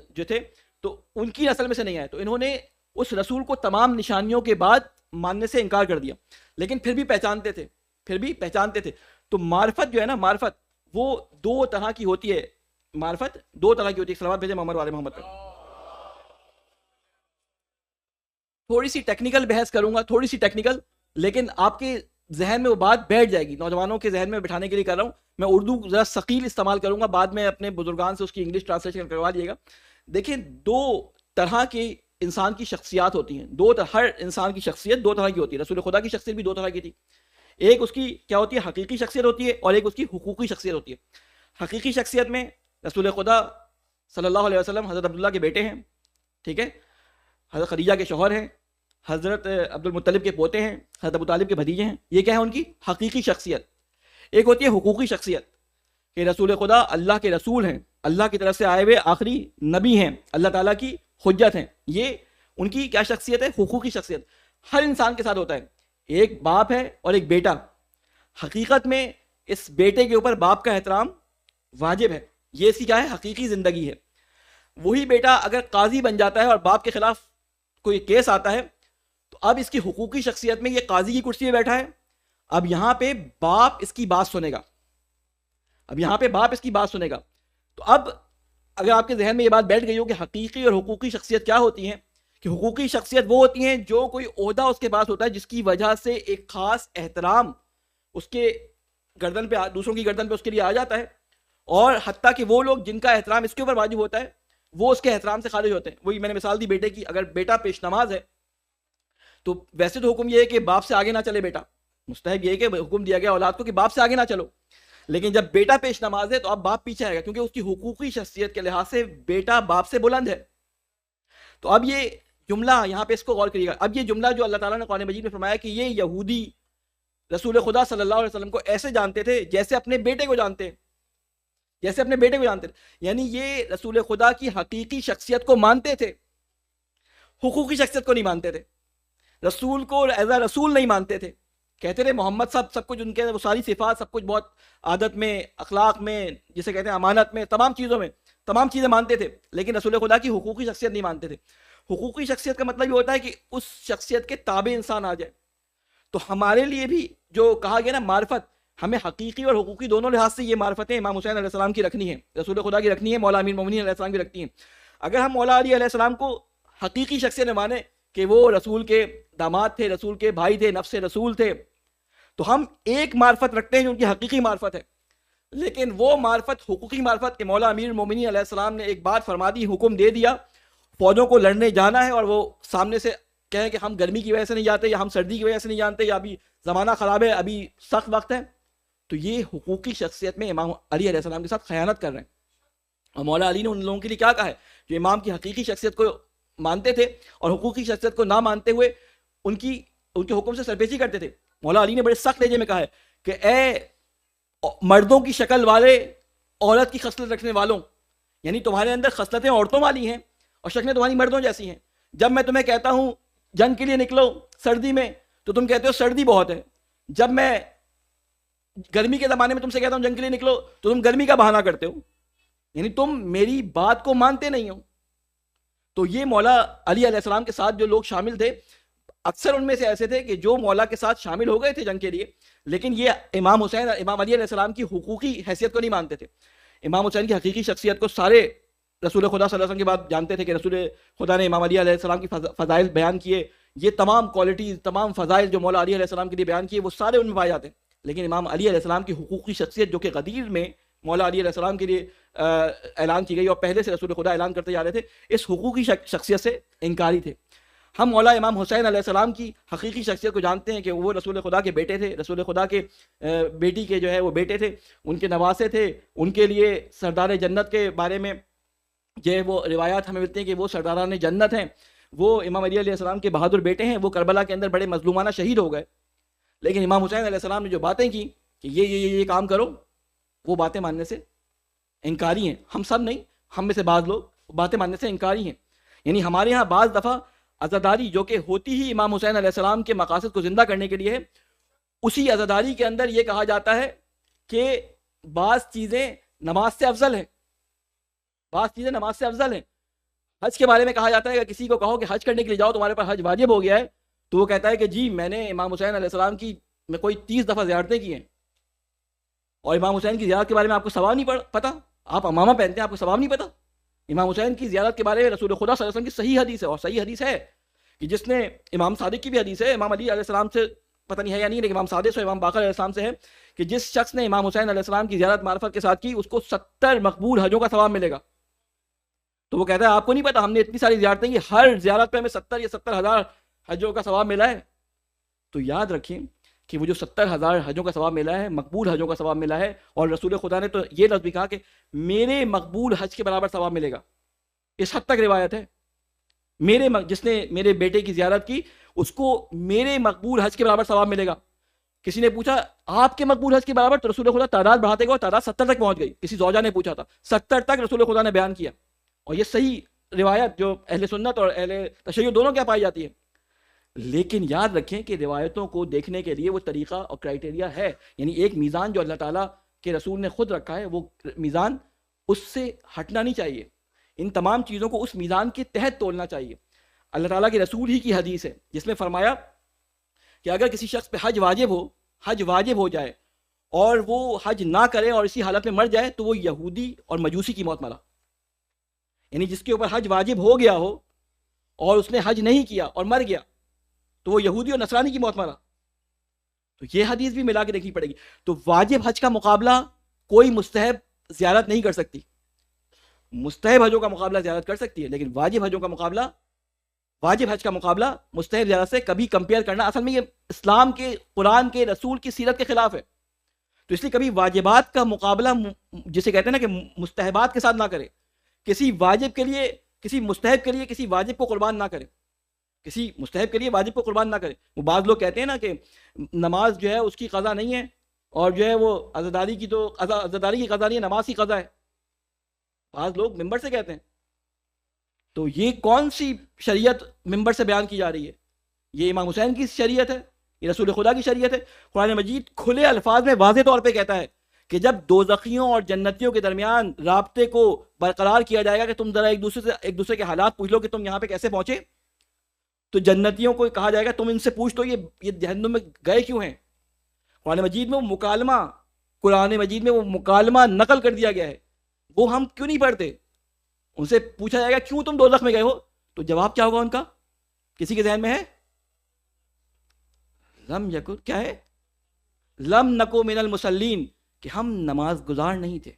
جو تھے، تو ان کی نسل میں سے نہیں آئے. تو انہوں نے اس رسول کو تمام نشانیوں کے بعد ماننے سے انکار کر دیا، لیکن پھر بھی پہچانتے تھے. تو معرفت جو ہے نا، معرفت وہ دو طرح کی ہوتی ہے. معرفت دو طرح کی ہوتی ہے. صلوات بھیجیں محمد والے محمد پر. تھوڑی سی ٹیکنیکل بحث کروں گا، تھوڑی سی ٹیکنیکل، لیکن آپ کے ذہن میں وہ بات بیٹھ جائے گی. نوجوانوں کے ذہن میں بٹھانے کے لیے کر رہا ہوں. میں اردو ذرا ثقیل استعمال کروں گا، بعد میں اپنے بزرگان سے اس کی انگلش ٹرانسلیشن کروا لیے گا. دیکھیں، دو طرح کی انسان کی شخصیات ہوتی ہیں. ہر انسان کی شخصیت دو طرح کی ہوتی ہے. رسول خدا کی شخصیت بھی دو طرح کی تھی. ایک اس کی کیا ہوتی ہے؟ حقیقی شخصیت ہوتی ہے، اور ایک اس کی حقوقی شخصیت ہوتی ہے. حقیقی شخصیت میں رسول خدا صلی اللہ علیہ وسلم حضرت عبداللہ کے بیٹے ہیں، ٹھیک ہے، حضرت خدیجہ کے شوہر ہیں، حضرت عبد المطلب کے پوتے ہیں، حضرت ابو طالب کے بھتیجے ہیں. یہ کیا ہے؟ ان کی حقیقی شخصیت. ایک ہوتی ہے حقوقی شخصیت کہ رسول خدا اللہ کے رسول ہیں، اللہ کی طرف سے آئے ہوئے آخری نبی ہیں، اللہ تعالیٰ کی حجت ہیں. یہ ان کی کیا شخصیت ہے؟ حقوقی شخصیت. ہر انسان کے ساتھ ہوتا ہے. ایک باپ ہے اور ایک بیٹا. حقیقت میں اس بیٹے کے اوپر باپ کا احترام واجب ہے. یہ اس کی کیا ہے؟ حقیقی زندگی ہے. وہی بیٹا اگر قاضی بن جاتا ہے اور باپ کے خلاف کوئی کیس آتا ہے تو اب اس کی حقوقی شخصیت میں یہ قاضی کی کرسی پہ بیٹھا ہے. اب یہاں پہ باپ اس کی بات سنے گا. تو اب اگر آپ کے ذہن میں یہ بات بیٹھ گئی ہو کہ حقیقی اور حقوقی شخصیت کیا ہوتی ہیں، کہ حقوقی شخصیت وہ ہوتی ہیں جو کوئی عہدہ اس کے پاس ہوتا ہے جس کی وجہ سے ایک خاص احترام اس کے گردن پہ، دوسروں کی گردن پہ اس کے لیے آ جاتا ہے، اور حتیٰ کہ وہ لوگ جن کا احترام اس کے اوپر واجب ہوتا ہے وہ اس کے احترام سے خارج ہوتے ہیں. وہی میں نے مثال دی بیٹے کی. اگر بیٹا پیش نماز ہے تو ویسے تو حکم یہ ہے کہ باپ سے آگے نہ چلے بیٹا، مستحب یہ ہے کہ حکم دیا گیا اولاد کو کہ باپ سے آگے نہ چلو، لیکن جب بیٹا پیش نماز ہے تو اب باپ پیچھے آئے گا، کیونکہ اس کی حقوقی شخصیت کے لحاظ سے بیٹا باپ سے بلند ہے. تو اب یہ جملہ یہاں پہ اس کو غور کریے گا. اب یہ جملہ جو اللہ تعالیٰ نے قرآن مجید میں فرمایا کہ یہ یہودی رسول خدا صلی اللہ علیہ وسلم کو ایسے جانتے تھے جیسے اپنے بیٹے کو جانتے ہیں، جیسے اپنے بیٹے کو جانتے تھے، یعنی یہ رسول خدا کی حقیقی شخصیت کو مانتے تھے، حقوقی شخصیت کو نہیں مانتے تھے، رسول کو ایز اے رسول نہیں مانتے تھے. کہتے تھے محمد صاحب سب کچھ ان کے وہ ساری صفات سب کچھ بہت عادت میں، اخلاق میں، جسے کہتے ہیں امانت میں، تمام چیزوں میں تمام چیزیں مانتے تھے، لیکن رسول خدا کی حقوقی شخصیت نہیں مانتے تھے. حقوقی شخصیت کا مطلب یہ ہوتا ہے کہ اس شخصیت کے تابع انسان آ جائے. تو ہمارے لیے بھی جو کہا گیا نا معرفت، ہمیں حقیقی اور حقوقی دونوں لحاظ سے یہ معرفتیں امام حسین علیہ السلام کی رکھنی ہے، رسول خدا کی رکھنی ہے، مولا امیر المومنین علیہ السلام کی رکھنی ہے. اگر ہم مولا علی علیہ السلام کو حقیقی شخصیت میں مانیں کہ وہ رسول کے داماد تھے، رسول کے بھائی تھے، نفس رسول تھے، تو ہم ایک معرفت رکھتے ہیں جو ان کی حقیقی معرفت ہے. لیکن وہ معرفت حقوقی معرفت کہ مولا امیر المومنین علیہ السلام نے ایک بات فرما دی، حکم دے دیا فوجوں کو لڑنے جانا ہے، اور وہ سامنے سے کہیں کہ ہم گرمی کی وجہ سے نہیں جاتے، یا ہم سردی کی وجہ سے نہیں جانتے، یا ابھی زمانہ خراب ہے، ابھی سخت وقت ہے، تو یہ حقوقی شخصیت میں امام علی علیہ السلام کے ساتھ خیانت کر رہے ہیں. اور مولا علی نے ان لوگوں کے لیے کیا کہا ہے جو امام کی حقیقی شخصیت کو مانتے تھے اور حقوقی شخصیت کو نہ مانتے ہوئے ان کے حکم سے سرپیشی کرتے تھے. مولا علی نے بڑے سخت لہجے میں کہا ہے کہ اے مردوں کی شکل والے عورت کی خصلت رکھنے والوں، یعنی تمہارے اندر خصلتیں عورتوں والی ہیں اور شکلیں تمہاری مردوں جیسی ہیں. جب میں تمہیں کہتا ہوں جنگ کے لیے نکلو سردی میں تو تم کہتے ہو سردی بہت ہے، جب میں گرمی کے زمانے میں تم سے کہتا ہوں جنگ کے لیے نکلو تو تم گرمی کا بہانہ کرتے ہو، یعنی تم میری بات کو مانتے نہیں ہو. تو یہ مولا علی علیہ السلام کے ساتھ جو لوگ شامل تھے، اکثر ان میں سے ایسے تھے کہ جو مولا کے ساتھ شامل ہو گئے تھے جنگ کے لیے، لیکن یہ امام حسین، امام علی علیہ السلام کی حقوقی حیثیت کو نہیں مانتے تھے. امام حسین کی حقیقی شخصیت کو سارے رسول خدا صلی اللہ علیہ وسلم کے بعد جانتے تھے کہ رسول خدا نے امام علی علیہ السلام کی فضائل بیان کیے، یہ تمام کوالٹیز، تمام فضائل جو مولا علی علیہ السلام کے لیے بیان کیے وہ سارے ان میں پائے جاتے ہیں. لیکن امام علی علیہ السلام کی حقوقی شخصیت جو کہ غدیر میں مولا علی علیہ السلام کے لیے اعلان کی گئی اور پہلے سے رسول خدا اعلان کرتے جا رہے تھے، اس حقوقی شخصیت سے انکاری تھے. ہم مولا امام حسین علیہ السلام کی حقیقی شخصیت کو جانتے ہیں کہ وہ رسول خدا کے بیٹے تھے، رسول خدا کے بیٹی کے جو ہے وہ بیٹے تھے، ان کے نواسے تھے. ان کے لیے سردار جنت کے بارے میں جو ہے وہ روایات ہمیں ملتی ہیں کہ وہ سرداران جنت ہیں، وہ امام علی علیہ السلام کے بہادر بیٹے ہیں، وہ کربلا کے اندر بڑے مظلومانہ شہید ہو گئے. لیکن امام حسین علیہ السلام نے جو باتیں کی کہ یہ کام کرو، وہ باتیں ماننے سے انکاری ہیں. ہم سب نہیں، ہم میں سے بعض لوگ باتیں ماننے سے انکاری ہیں. یعنی ہمارے یہاں بعض دفعہ عزاداری جو کہ ہوتی ہی امام حسین علیہ السلام کے مقاصد کو زندہ کرنے کے لیے ہے، اسی عزاداری کے اندر یہ کہا جاتا ہے کہ بعض چیزیں نماز سے افضل ہیں، بعض چیزیں نماز سے افضل ہیں. حج کے بارے میں کہا جاتا ہے کہ کسی کو کہو کہ حج کرنے کے لیے جاؤ، تمہارے پر حج واجب ہو گیا ہے، تو وہ کہتا ہے کہ جی میں نے امام حسین علیہ السلام کی میں کوئی 30 دفعہ زیارتیں کی ہیں، اور امام حسین کی زیارت کے بارے میں آپ کو ثواب نہیں پتا، آپ امامہ پہنتے ہیں، آپ کو ثواب نہیں پتا. امام حسین کی زیارت کے بارے میں رسول خدا صلی اللہ علیہ وسلم کی صحیح حدیث ہے، اور صحیح حدیث ہے کہ جس نے امام صادق کی بھی حدیث ہے، امام علی علیہ السلام سے پتہ نہیں ہے یا نہیں، لیکن امام صادق اور امام باقر علیہ السلام سے ہے کہ جس شخص نے امام حسین علیہ السلام کی زیارت معرفت کے ساتھ کی، اس کو 70 مقبول حجوں کا ثواب ملے گا. تو وہ کہتا ہے آپ کو نہیں پتا، ہم نے اتنی ساری زیارتیں کی، ہر زیارت پہ ہمیں 70 یا 70,000 حجوں کا ثواب ملا ہے. تو یاد رکھیں کہ وہ جو 70,000 حجوں کا ثواب ملا ہے، مقبول حجوں کا ثواب ملا ہے، اور رسول خدا نے تو یہ لفظ بھی کہا کہ میرے مقبول حج کے برابر ثواب ملے گا. اس حد تک روایت ہے، جس نے میرے بیٹے کی زیارت کی اس کو میرے مقبول حج کے برابر ثواب ملے گا. کسی نے پوچھا آپ کے مقبول حج کے برابر، تو رسول خدا تعداد بڑھاتے گئے، تعداد 70 تک پہنچ گئی. کسی زوجہ نے پوچھا تھا، 70 تک رسول خدا نے بیان کیا. اور یہ صحیح روایت جو اہل سنت اور اہل تشیع دونوں کیا پائی جاتی ہے. لیکن یاد رکھیں کہ روایتوں کو دیکھنے کے لیے وہ طریقہ اور کرائٹیریا ہے، یعنی ایک میزان جو اللہ تعالیٰ کے رسول نے خود رکھا ہے، وہ میزان اس سے ہٹنا نہیں چاہیے. ان تمام چیزوں کو اس میزان کے تحت تولنا چاہیے. اللہ تعالیٰ کے رسول ہی کی حدیث ہے جس میں فرمایا کہ اگر کسی شخص پہ حج واجب ہو جائے اور وہ حج نہ کرے اور اسی حالت میں مر جائے تو وہ یہودی اور مجوسی کی موت مرا. یعنی جس کے اوپر حج واجب ہو گیا ہو اور اس نے حج نہیں کیا اور مر گیا تو وہ یہودی اور نصرانی کی موت مرا. تو یہ حدیث بھی ملا کے دیکھنی پڑے گی. تو واجب حج کا مقابلہ کوئی مستحب زیارت نہیں کر سکتی. مستحب حجوں کا مقابلہ زیارت کر سکتی ہے لیکن واجب حج کا مقابلہ مستحب زیارت سے کبھی کمپیئر کرنا اصل میں یہ اسلام کے، قرآن کے، رسول کی سیرت کے خلاف ہے. تو اس لیے کبھی واجبات کا مقابلہ جسے کہتے ہیں نا کہ مستحبات کے ساتھ نہ کرے. کسی واجب کے لیے، کسی مستحب کے لیے کسی واجب کو قربان نہ کرے. کسی مستحب کے لیے واجب کو قربان نہ کرے. وہ بعض لوگ کہتے ہیں نا کہ نماز جو ہے اس کی قضا نہیں ہے اور جو ہے وہ عزاداری کی قضا نہیں ہے، نماز کی قضا ہے. بعض لوگ ممبر سے کہتے ہیں. تو یہ کون سی شریعت ممبر سے بیان کی جا رہی ہے؟ یہ امام حسین کی شریعت ہے، یہ رسول خدا کی شریعت ہے. قرآن مجید کھلے الفاظ میں واضح طور پہ کہتا ہے کہ جب دوزخیوں اور جنتیوں کے درمیان رابطے کو برقرار کیا جائے گا کہ تم ذرا ایک دوسرے کے حالات پوچھ لو کہ تم یہاں پہ کیسے پہنچے، تو جنتیوں کو کہا جائے گا تم ان سے پوچھ تو یہ جہنم میں گئے کیوں ہیں. قرآن مجید میں وہ مکالمہ نقل کر دیا گیا ہے، وہ ہم کیوں نہیں پڑھتے؟ ان سے پوچھا جائے گا کیوں تم دوزخ میں گئے ہو، تو جواب کیا ہوگا ان کا؟ کسی کے ذہن میں ہے؟ لم یکن، کیا ہے؟ لم نکو من المصلین، کہ ہم نماز گزار نہیں تھے.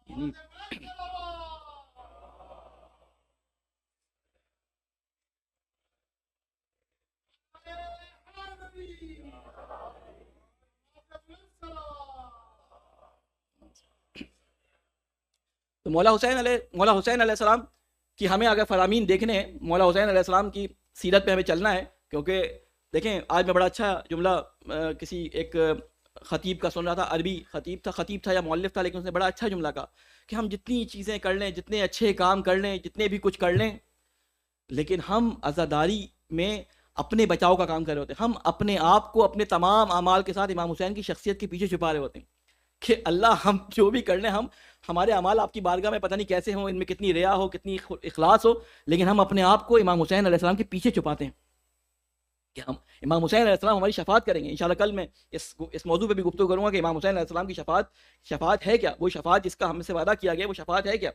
یعنی تو مولا حسین علیہ السلام کی ہمیں اگر فرامین دیکھنے ہیں، مولا حسین علیہ السلام کی سیرت پہ ہمیں چلنا ہے. کیونکہ دیکھیں آج میں بڑا اچھا جملہ کسی ایک خطیب کا سن رہا تھا، عربی خطیب تھا یا مؤلف تھا، لیکن اس نے بڑا اچھا جملہ کہا کہ ہم جتنی چیزیں کر لیں، جتنے اچھے کام کر لیں، جتنے بھی کچھ کر لیں، لیکن ہم عزاداری میں اپنے بچاؤ کا کام کر رہے ہوتے ہیں. ہم اپنے آپ کو اپنے تمام اعمال کے ساتھ امام حسین کی شخصیت کے پیچھے چھپا رہے ہوتے ہیں کہ اللہ ہم جو بھی کر لیں، ہمارے اعمال آپ کی بارگاہ میں پتہ نہیں کیسے ہوں، ان میں کتنی ریا ہو، کتنی اخلاص ہو، لیکن ہم اپنے آپ کو امام حسین علیہ السلام کے پیچھے چھپاتے ہیں کہ ہم امام حسین علیہ السلام ہماری شفاعت کریں گے. انشاءاللہ کل میں اس موضوع پہ بھی گفتگو کروں گا کہ امام حسین علیہ السلام کی شفاعت ہے کیا، وہ شفاعت جس کا ہم سے وعدہ کیا گیا وہ شفاعت ہے کیا.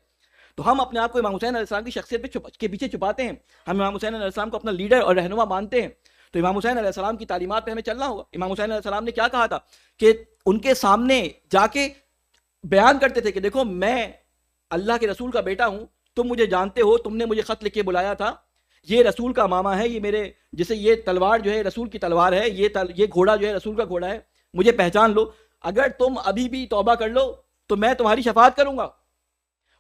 تو ہم اپنے آپ کو امام حسین علیہ السلام کی شخصیت کے پیچھے چھپاتے ہیں. ہم امام حسین علیہ السلام کو اپنا لیڈر اور رہنما مانتے ہیں. تو امام حسین علیہ السلام کی تعلیمات پہ ہمیں چلنا ہوگا. امام حسین علیہ السلام نے کیا کہا تھا کہ ان کے سامنے جا کے بیان کرتے تھے کہ دیکھو میں اللہ کے رسول کا بیٹا ہوں، تم مجھے جانتے ہو، تم نے مجھے خط لکھ کے بلایا تھا، یہ رسول کا ماما ہے، یہ میرے جیسے یہ تلوار جو ہے رسول کی تلوار ہے، یہ گھوڑا جو ہے رسول کا گھوڑا ہے، مجھے پہچان لو. اگر تم ابھی بھی توبہ کر لو تو میں تمہاری شفاعت کروں گا.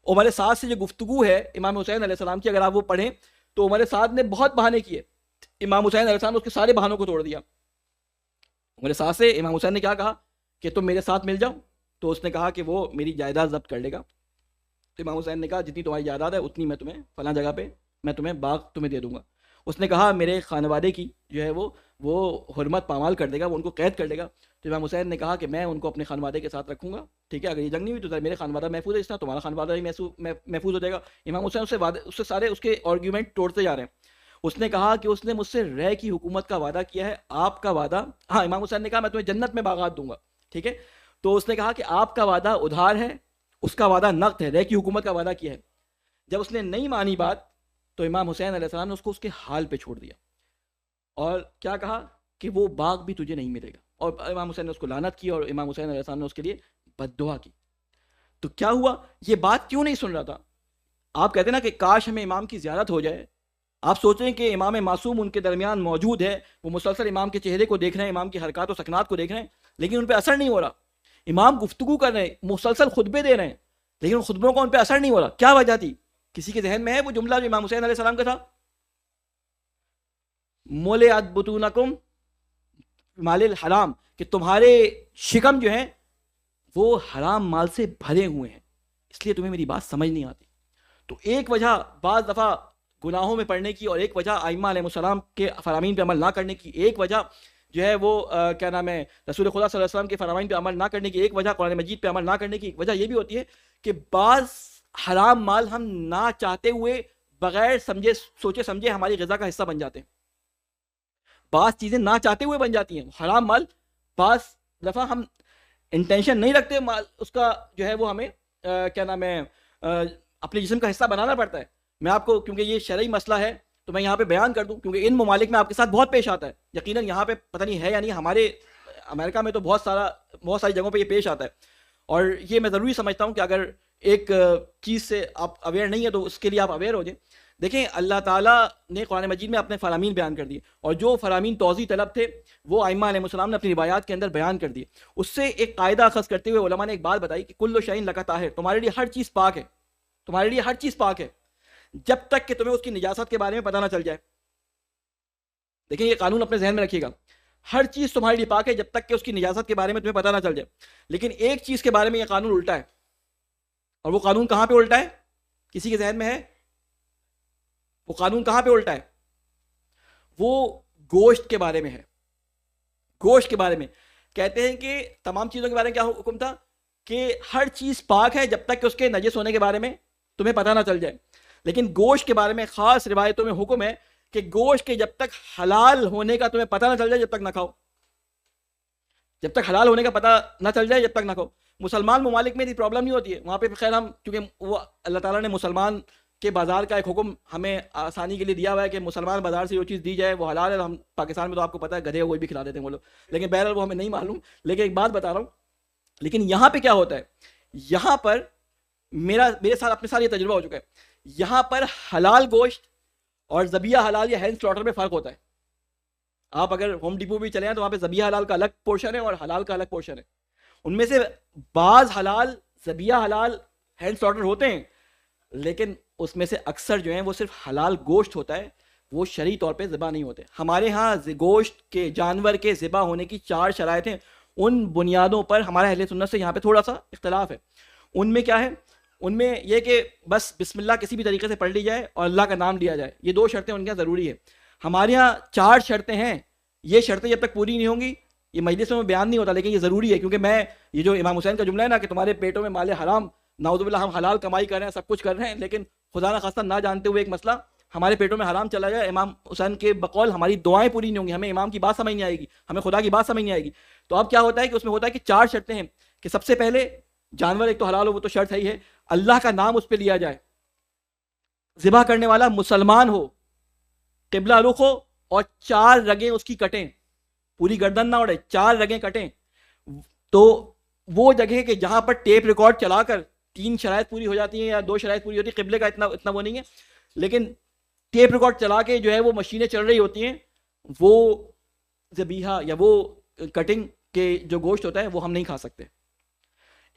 عمر سعد سے جو گفتگو ہے امام حسین علیہ السلام کی، اگر آپ وہ پڑھیں تو عمر سعد نے بہت بہانے کیے. امام حسین علیہ السلام نے اس کے سارے بہانوں کو توڑ دیا. عمر سعد سے امام حسین نے کیا کہا کہ تم میرے ساتھ مل جاؤ، تو اس نے کہا کہ وہ میری جائیداد ضبط کر لے گا. تو امام حسین نے کہا جتنی تمہاری جائیداد ہے اتنی میں تمہیں فلاں جگہ پہ میں تمہیں باغ تمہیں دے دوں گا. اس نے کہا میرے خانوادے کی جو ہے وہ حرمت پامال کر دے گا، وہ ان کو قید کر دے گا. تو امام حسین نے کہا کہ میں ان کو اپنے خانوادے کے ساتھ رکھوں گا، ٹھیک ہے، اگر یہ جنگ نہیں ہوئی تو میرے خانوادہ محفوظ ہے، اس طرح تمہارا خانوادہ بھی محفوظ ہو جائے گا. امام حسین اس سے سارے اس کے آرگیومنٹ توڑتے جا رہے ہیں. اس نے کہا کہ اس نے مجھ سے رہ کی حکومت کا وعدہ کیا ہے، آپ کا وعدہ، ہاں امام حسین نے کہا میں تمہیں جنت میں باغات دوں گا، ٹھیک ہے. تو اس نے کہا کہ آپ کا وعدہ ادھار ہے، اس کا وعدہ نقد ہے، رہ کی حکومت کا وعدہ کیا ہے. جب اس نے نہیں مانی بات تو امام حسین علیہ السلام نے اس کو اس کے حال پہ چھوڑ دیا اور کیا کہا کہ وہ باغ بھی تجھے نہیں ملے گا. اور امام حسین نے اس کو لعنت کی اور امام حسین علیہ السلام نے اس کے لیے بد دعا کی. تو کیا ہوا، یہ بات کیوں نہیں سن رہا تھا؟ آپ کہتے ہیں نا کہ کاش ہمیں امام کی زیارت ہو جائے. آپ سوچیں کہ امام معصوم ان کے درمیان موجود ہے، وہ مسلسل امام کے چہرے کو دیکھ رہے ہیں، امام کی حرکات و سکنات کو دیکھ رہے ہیں، لیکن ان پہ اثر نہیں ہو رہا. امام گفتگو کر رہے ہیں، مسلسل خطبے دے رہے ہیں، لیکن ان خطبوں کا ان پہ اثر نہیں ہو رہا. کیا وجہ تھی؟ کسی کے ذہن میں ہے وہ جملہ جو امام حسین علیہ السلام کا تھا؟ مولعت بطونکم مال الحرام، کہ تمہارے شکم جو ہیں وہ حرام مال سے بھرے ہوئے ہیں، اس لیے تمہیں میری بات سمجھ نہیں آتی. تو ایک وجہ بعض دفعہ گناہوں میں پڑنے کی، اور ایک وجہ ائمہ علیہ السلام کے فرامین پہ عمل نہ کرنے کی، ایک وجہ جو ہے وہ کیا نام ہے رسول خدا صلی اللہ علیہ وسلم کے فرامین پہ عمل نہ کرنے کی، ایک وجہ قرآن مجید پہ عمل نہ کرنے کی، ایک وجہ یہ بھی ہوتی ہے کہ بعض حرام مال ہم نہ چاہتے ہوئے بغیر سوچے سمجھے ہماری غذا کا حصہ بن جاتے ہیں. بعض چیزیں نہ چاہتے ہوئے بن جاتی ہیں. حرام مال بعض دفعہ ہم انٹینشن نہیں رکھتے، مال اس کا جو ہے وہ ہمیں کیا نام ہے اپنے جسم کا حصہ بنانا پڑتا ہے. میں آپ کو کیونکہ یہ شرعی مسئلہ ہے تو میں یہاں پہ بیان کر دوں, کیونکہ ان ممالک میں آپ کے ساتھ بہت پیش آتا ہے. یقیناً یہاں پہ پتہ نہیں ہے یا نہیں, ہمارے امریکہ میں تو بہت ساری جگہوں پہ یہ پیش آتا ہے. اور یہ میں ضروری سمجھتا ہوں کہ اگر ایک چیز سے آپ اویئر نہیں ہے تو اس کے لیے آپ اویئر ہو جائیں. دیکھیں اللہ تعالیٰ نے قرآن مجید میں اپنے فرامین بیان کر دیے, اور جو فرامین توضیح طلب تھے وہ ائمہ علیہ السلام نے اپنی روایات کے اندر بیان کر دیے. اس سے ایک قاعدہ اخذ کرتے ہوئے علماء نے ایک بات بتائی کہ کل شیء لک طاہر, تمہارے لیے ہر چیز پاک ہے, تمہارے لیے ہر چیز پاک ہے جب تک کہ تمہیں اس کی نجاست کے بارے میں پتہ نہ چل جائے. دیکھیں یہ قانون اپنے ذہن میں رکھیے گا, ہر چیز تمہارے لیے پاک ہے جب تک کہ اس کی نجاست کے بارے میں تمہیں پتہ نہ چل جائے. لیکن ایک چیز کے بارے میں یہ قانون الٹا ہے, اور وہ قانون کہاں پہ الٹا ہے, کسی کے ذہن میں ہے وہ قانون کہاں پہ الٹا ہے؟ وہ گوشت کے بارے میں ہے. گوشت کے بارے میں کہتے ہیں کہ تمام چیزوں کے بارے میں کیا حکم تھا کہ ہر چیز پاک ہے جب تک کہ اس کے نجس ہونے کے بارے میں تمہیں پتہ نہ چل جائے. لیکن گوشت کے بارے میں خاص روایتوں میں حکم ہے کہ گوشت کے جب تک حلال ہونے کا تمہیں پتہ نہ چل جائے جب تک نہ کھاؤ, جب تک حلال ہونے کا پتہ نہ چل جائے جب تک نہ کھاؤ. مسلمان ممالک میں اتنی پرابلم نہیں ہوتی ہے, وہاں پہ خیر ہم کیونکہ وہ اللہ تعالیٰ نے مسلمان کے بازار کا ایک حکم ہمیں آسانی کے لیے دیا ہوا ہے کہ مسلمان بازار سے جو چیز دی جائے وہ حلال ہے. ہم پاکستان میں تو آپ کو پتہ ہے گدھے وہی بھی کھلا دیتے ہیں وہ لوگ, لیکن بہرحال وہ ہمیں نہیں معلوم. لیکن ایک بات بتا رہا ہوں, لیکن یہاں پہ کیا ہوتا ہے, یہاں پر میرے ساتھ اپنے ساتھ یہ تجربہ ہو چکا ہے. یہاں پر حلال گوشت اور ذبیحہ حلال یا ہینڈ سلاٹر میں فرق ہوتا ہے. آپ اگر ہوم ڈپو بھی چلے ہیں تو وہاں پہ ذبیحہ حلال کا الگ پورشن ہے اور حلال کا الگ پورشن ہے. ان میں سے بعض حلال ذبیحہ حلال ہینڈ سلاٹر ہوتے ہیں, لیکن اس میں سے اکثر جو ہیں وہ صرف حلال گوشت ہوتا ہے, وہ شرعی طور پہ ذبح نہیں ہوتے. ہمارے ہاں گوشت کے جانور کے ذبح ہونے کی 4 شرائط ہیں. ان بنیادوں پر ہمارا اہل سنت سے یہاں پہ تھوڑا سا اختلاف ہے. ان میں کیا ہے, ان میں یہ کہ بس بسم اللہ کسی بھی طریقے سے پڑھ لی جائے اور اللہ کا نام لیا جائے, یہ 2 شرطیں ان کے یہاں ضروری ہے. ہمارے یہاں 4 شرطیں ہیں. یہ شرطیں جب تک پوری نہیں ہوں گی یہ مجلس میں بیان نہیں ہوتا, لیکن یہ ضروری ہے کیونکہ میں یہ جو امام حسین کا جملہ ہے نا کہ تمہارے پیٹوں میں مال حرام, نعوذ باللہ ہم حلال کمائی کر رہے ہیں, سب کچھ کر رہے ہیں, لیکن خدا نہ خواستہ نہ جانتے ہوئے ایک مسئلہ ہمارے پیٹوں میں حرام چلا جائے, امام حسین کے بقول ہماری دعائیں پوری نہیں ہوں گی, ہمیں امام کی بات سمجھ نہیں آئے گی, ہمیں خدا کی بات سمجھ نہیں آئے گی. تو اب کیا ہوتا ہے کہ اس میں ہوتا ہے کہ 4 شرطیں ہیں کہ سب سے پہلے جانور ایک تو حلال ہو, وہ تو شرط ہے ہی ہے, اللہ کا نام اس پہ لیا جائے, ذبح کرنے والا مسلمان ہو, قبلہ رخ ہو, اور 4 رگیں اس کی کٹیں, پوری گردن نہ اڑے, 4 رگیں کٹیں. تو وہ جگہ کہ جہاں پر ٹیپ ریکارڈ چلا کر 3 شرائط پوری ہو جاتی ہیں یا 2 شرائط پوری ہوتی ہے, قبلے کا اتنا وہ نہیں ہے, لیکن ٹیپ ریکارڈ چلا کے جو ہے وہ مشینیں چل رہی ہوتی ہیں, وہ ذبیحہ یا وہ کٹنگ کے جو گوشت ہوتا ہے وہ ہم نہیں کھا سکتے.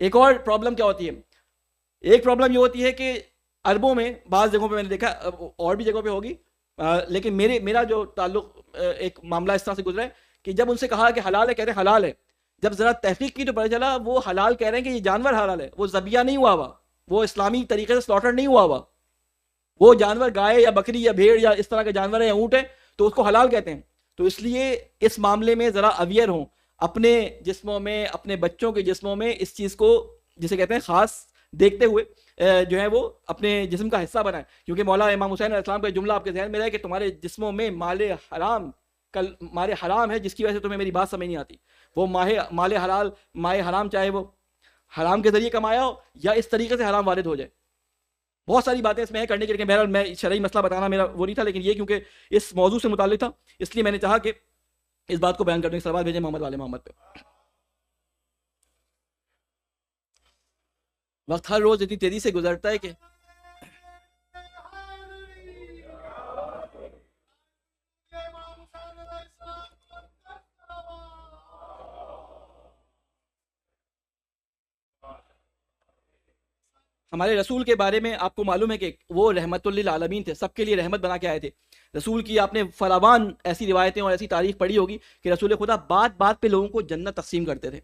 ایک اور پرابلم کیا ہوتی ہے, ایک پرابلم یہ ہوتی ہے کہ عربوں میں بعض جگہوں پہ میں نے دیکھا, اور بھی جگہوں پہ ہوگی, لیکن میرا جو تعلق ایک معاملہ اس طرح سے گزرا ہے کہ جب ان سے کہا کہ حلال ہے, کہتے ہیں حلال ہے. جب ذرا تحقیق کی تو پتہ چلا وہ حلال کہہ رہے ہیں کہ یہ جانور حلال ہے, وہ ذبیحہ نہیں ہوا ہوا, وہ اسلامی طریقے سے سلاٹر نہیں ہوا ہوا, وہ جانور گائے یا بکری یا بھیڑ یا اس طرح کے جانور ہے یا اونٹ ہے تو اس کو حلال کہتے ہیں. تو اس لیے اس معاملے میں ذرا اویئر ہوں, اپنے جسموں میں, اپنے بچوں کے جسموں میں اس چیز کو جسے کہتے ہیں خاص دیکھتے ہوئے جو ہے وہ اپنے جسم کا حصہ بنائیں. کیونکہ مولا امام حسین علیہ السلام کا جملہ آپ کے ذہن میں رہے کہ تمہارے جسموں میں مال حرام ہے جس کی وجہ سے تمہیں میری بات سمجھ نہیں آتی. وہ مال حلال مائے حرام چاہے وہ حرام کے ذریعے کمایا ہو یا اس طریقے سے حرام وارد ہو جائے. بہت ساری باتیں اس میں کرنے کے لیے, بہرحال میں شرعی مسئلہ بتانا میرا وہ نہیں تھا, لیکن یہ کیونکہ اس موضوع سے متعلق تھا اس لیے میں نے چاہا کہ اس بات کو بیان کرنے کے سوال بھیجیں محمد والے محمد پہ. وقت ہر روز اتنی تیزی سے گزرتا ہے کہ ہمارے رسول کے بارے میں آپ کو معلوم ہے کہ وہ رحمت للعالمین تھے, سب کے لیے رحمت بنا کے آئے تھے. رسول کی آپ نے فراوان ایسی روایتیں اور ایسی تاریخ پڑھی ہوگی کہ رسول خدا بات بات پہ لوگوں کو جنت تقسیم کرتے تھے.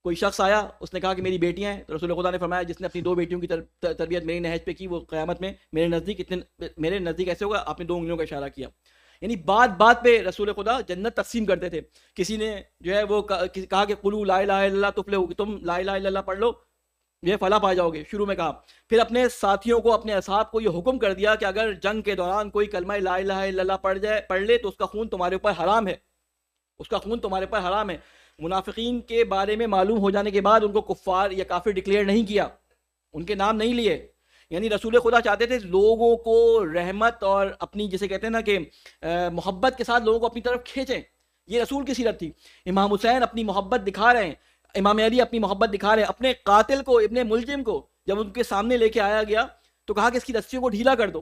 کوئی شخص آیا, اس نے کہا کہ میری بیٹیاں ہیں, تو رسول خدا نے فرمایا جس نے اپنی 2 بیٹیوں کی تربیت میری نہج پہ کی وہ قیامت میں میرے نزدیک ایسے ہوگا. آپ نے 2 انگلیوں کا اشارہ کیا, یعنی بات بات پہ رسول خدا جنت تقسیم کرتے تھے. کسی نے جو ہے وہ کہا کہ قولوا لا الہ الا اللہ تفلحوا, تم لا الہ الا اللہ پڑھ لو یہ فلاح پا جاؤ گے, شروع میں کہا. پھر اپنے ساتھیوں کو, اپنے اصحاب کو یہ حکم کر دیا کہ اگر جنگ کے دوران کوئی کلمہ لا الہ الا اللہ پڑھ لے تو اس کا خون تمہارے اوپر حرام ہے, اس کا خون تمہارے اوپر حرام ہے. منافقین کے بارے میں معلوم ہو جانے کے بعد ان کو کفار یا کافر ڈکلیئر نہیں کیا, ان کے نام نہیں لیے. یعنی رسول خدا چاہتے تھے لوگوں کو رحمت اور اپنی جسے کہتے ہیں نا کہ محبت کے ساتھ لوگوں کو اپنی طرف کھینچیں. یہ رسول کی سیرت تھی. امام حسین اپنی محبت دکھا رہے ہیں, امام علی اپنی محبت دکھا رہے ہیں. اپنے قاتل کو, ابن ملجم کو جب ان کے سامنے لے کے آیا گیا تو کہا کہ اس کی رسیوں کو ڈھیلا کر دو,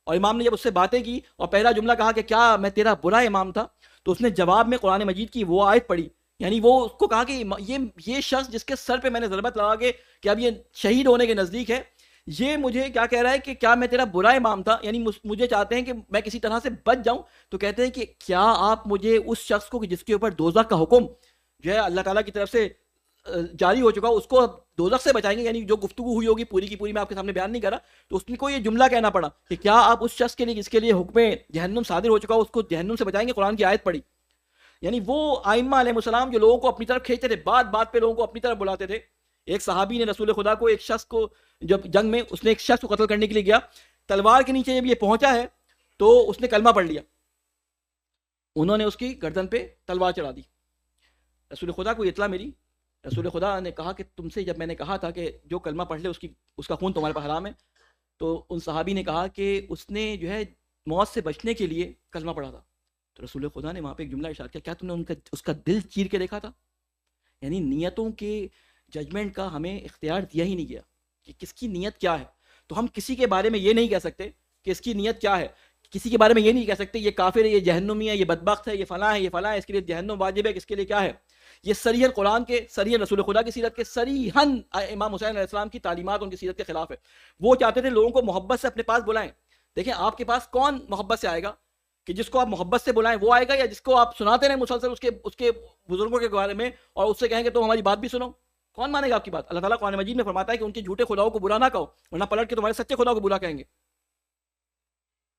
اور امام نے جب اس سے باتیں کی اور پہلا جملہ کہا کہ کیا میں تیرا برا امام تھا, تو اس نے جواب میں قرآن مجید کی وہ آیت پڑھی. یعنی وہ اس کو کہا کہ یہ شخص جس کے سر پہ میں نے ضربت لگا کے کہ اب یہ شہید ہونے کے نزدیک ہے, یہ مجھے کیا کہہ رہا ہے کہ کیا میں تیرا برا امام تھا, یعنی مجھے چاہتے ہیں کہ میں کسی طرح سے بچ جاؤں. تو کہتے ہیں کہ کیا آپ مجھے اس شخص کو جس کے اوپر دوزخ کا حکم جو ہے اللہ تعالیٰ کی طرف سے جاری ہو چکا, اس کو دوزخ سے بچائیں گے. یعنی جو گفتگو ہوئی ہوگی پوری کی پوری میں آپ کے سامنے بیان نہیں کر رہا, تو اس کو یہ جملہ کہنا پڑا کہ کیا آپ اس شخص کے لیے جس کے لیے حکم جہنم صادر ہو چکا اس کو جہنم سے بچائیں گے. قرآن کی آیت پڑھی. یعنی وہ ائمہ علیہ السلام جو لوگوں کو اپنی طرف کھینچتے تھے, بات بات پہ لوگوں کو اپنی طرف بلاتے تھے. ایک صحابی نے رسول خدا کو, ایک شخص کو جب جنگ میں اس نے ایک شخص کو قتل کرنے کے لیے گیا, تلوار کے نیچے جب یہ پہنچا ہے تو اس نے کلمہ پڑھ لیا. انہوں نے اس کی گردن پہ تلوار چڑھا دی. رسول خدا کو اطلاع ملی. رسول خدا نے کہا کہ تم سے جب میں نے کہا تھا کہ جو کلمہ پڑھ لے اس کا خون تمہارے پر حرام ہے, تو ان صحابی نے کہا کہ اس نے جو ہے موت سے بچنے کے لیے کلمہ پڑھا تھا. تو رسول خدا نے وہاں پہ ایک جملہ ارشاد کیا, کیا تم نے اس کا دل چیر کے دیکھا تھا؟ یعنی نیتوں کے ججمنٹ کا ہمیں اختیار دیا ہی نہیں گیا کہ کس کی نیت کیا ہے. تو ہم کسی کے بارے میں یہ نہیں کہہ سکتے کہ اس کی نیت کیا ہے. کسی کے بارے میں یہ نہیں کہہ سکتے یہ کافر ہے, یہ جہنمی ہے, یہ بدبخت ہے, یہ فلاں ہے, یہ فلاں ہے, اس کے لیے جہنم واجب ہے, اس کے لیے کیا ہے. یہ صریحاً قرآن کے, صریحاً رسول خدا کی سیرت کے, صریحاً امام حسین علیہ السلام کی تعلیمات ان کی سیرت کے خلاف ہے. وہ چاہتے تھے لوگوں کو محبت سے اپنے پاس بلائیں. دیکھیں آپ کے پاس کون محبت سے آئے گا؟ کہ جس کو آپ محبت سے بلائیں وہ آئے گا, یا جس کو آپ سناتے رہیں مسلسل اس کے بزرگوں کے بارے میں اور اس سے کہیں کہ تم ہماری بات بھی سنو؟ کون مانے گا آپ کی بات؟ اللہ تعالیٰ قرآن مجید میں فرماتا ہے کہ ان کے جھوٹے خداؤں کو برا نہ کہو, ورنہ پلٹ کے تمہارے سچے خدا کو برا کہیں گے.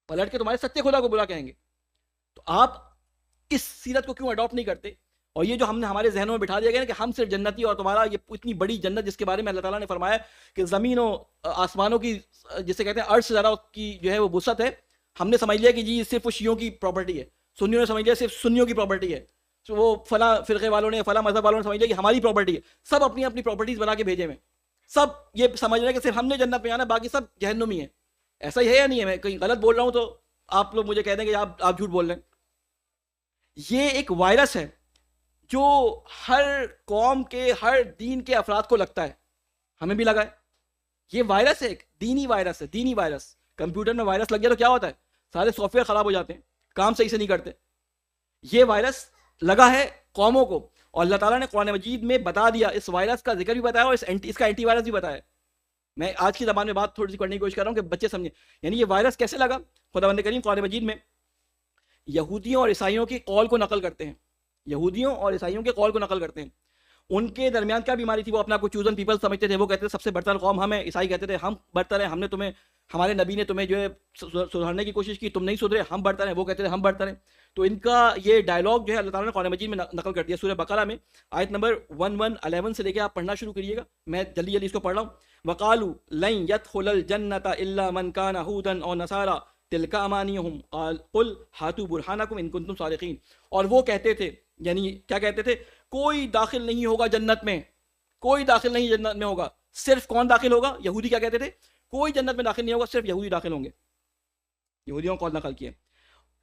پلٹ کے تمہارے سچے خدا کو برا کہیں گے. تو آپ اس سیرت کو کیوں اڈاپٹ نہیں کرتے؟ اور یہ جو ہم نے ہمارے ذہنوں میں بٹھا دیا گیا نا کہ ہم صرف جنتی, اور تمہارا یہ اتنی بڑی جنت جس کے بارے میں اللہ تعالیٰ نے فرمایا کہ زمین و آسمانوں کی جسے کہتے ہیں عرش سے زیادہ کی جو ہے وہ وسعت ہے, ہم نے سمجھ لیا کہ جی صرف وہ شیعوں کی پراپرٹی ہے, سنیوں نے سمجھ لیا صرف سنیوں کی پراپرٹی ہے, تو وہ فلاں فرقے والوں نے, فلاں مذہب والوں نے سمجھ لیا کہ ہماری پراپرٹی ہے. سب اپنی اپنی پراپرٹیز بنا کے بھیجے میں, سب یہ سمجھ رہے ہیں کہ صرف ہم نے جنت میں آنا, باقی سب جہنمی ہیں. ایسا ہی ہے یا نہیں ہے؟ میں کہیں غلط بول رہا ہوں تو آپ لوگ مجھے کہہ دیں کہ آپ جھوٹ بول رہے ہیں. یہ ایک وائرس ہے جو ہر قوم کے, ہر دین کے افراد کو لگتا ہے, ہمیں بھی لگا ہے. یہ وائرس ہے, ایک دینی وائرس ہے, دینی وائرس. کمپیوٹر میں وائرس لگ گیا تو کیا ہوتا ہے؟ سارے سافٹ ویئر خراب ہو جاتے ہیں, کام صحیح سے نہیں کرتے. یہ وائرس لگا ہے قوموں کو, اور اللہ تعالیٰ نے قرآن مجید میں بتا دیا, اس وائرس کا ذکر بھی بتایا اور اس کا اینٹی وائرس بھی بتایا. میں آج کی زبان میں بات تھوڑی سی کرنے کی کوشش کر رہا ہوں کہ بچے سمجھیں. یعنی یہ وائرس کیسے لگا؟ خداوند کریم قرآن مجید میں یہودیوں اور عیسائیوں کے قول کو نقل کرتے ہیں. یہودیوں اور عیسائیوں کے قول کو نقل کرتے ہیں. ان کے درمیان کیا بیماری تھی؟ وہ اپنا کو چوزن پیپل سمجھتے تھے. وہ کہتے تھے سب سے برتر قوم ہم ہیں. عیسائی کہتے تھے ہم برتر ہیں, ہم نے تمہیں, ہمارے نبی نے تمہیں جو ہے سدھارنے کی کوشش کی, تم نہیں سدھرے, ہم برتر ہیں. وہ کہتے تھے ہم برتر ہیں. تو ان کا یہ ڈائلاگ جو ہے اللہ تعالیٰ نے قرآن مجید میں نقل کر دیا. سورہ بقرہ میں آیت نمبر 11 سے لے کے آپ پڑھنا شروع کریے گا, میں جلدی جلدی اس کو پڑھ رہا ہوں. وقالوا لن يدخل الجنة الا من كان هودا او نصارى تلك امانيهم قل هاتوا برهانكم ان كنتم صادقين. اور وہ کہتے تھے, یعنی کیا کہتے تھے؟ کوئی داخل نہیں ہوگا جنت میں, کوئی داخل نہیں جنت میں ہوگا. صرف کون داخل ہوگا؟ یہودی. کیا کہتے تھے؟ کوئی جنت میں داخل نہیں ہوگا, صرف یہودی داخل ہوں گے. یہودیوں کو نقل کیے.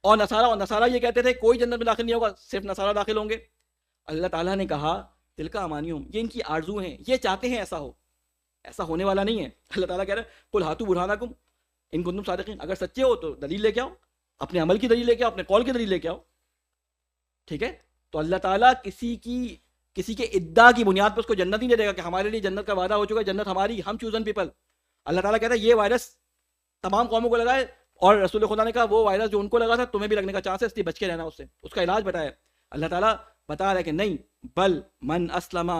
اور نصارہ یہ کہتے تھے کوئی جنت میں داخل نہیں ہوگا, صرف نصارہ داخل ہوں گے. اللہ تعالیٰ نے کہا تلک امانیہم, یہ ان کی آرزو ہیں, یہ چاہتے ہیں ایسا ہو, ایسا ہونے والا نہیں ہے. اللہ تعالیٰ کہہ رہے ہیں قل ہاتوا برہانکم ان کنتم صادقین, اگر سچے ہو تو دلیل لے کے آؤ, اپنے عمل کی دلیل لے کے آؤ, اپنے قول کی دلیل لے کے آؤ. ٹھیک ہے؟ تو اللہ تعالیٰ کسی کے ادعا کی بنیاد پر اس کو جنت نہیں دے گا کہ ہمارے لیے جنت کا وعدہ ہو چکا ہے, جنت ہماری, ہم چوزن پیپل. اللہ تعالیٰ کہتا ہے یہ وائرس تمام قوموں کو لگا ہے, اور رسول خدا نے کہا وہ وائرس جو ان کو لگا تھا تمہیں بھی لگنے کا چانس ہے, اس لیے بچ کے رہنا اس سے. اس کا علاج بتایا. اللہ تعالیٰ بتا رہا ہے کہ نہیں, بل من اسلم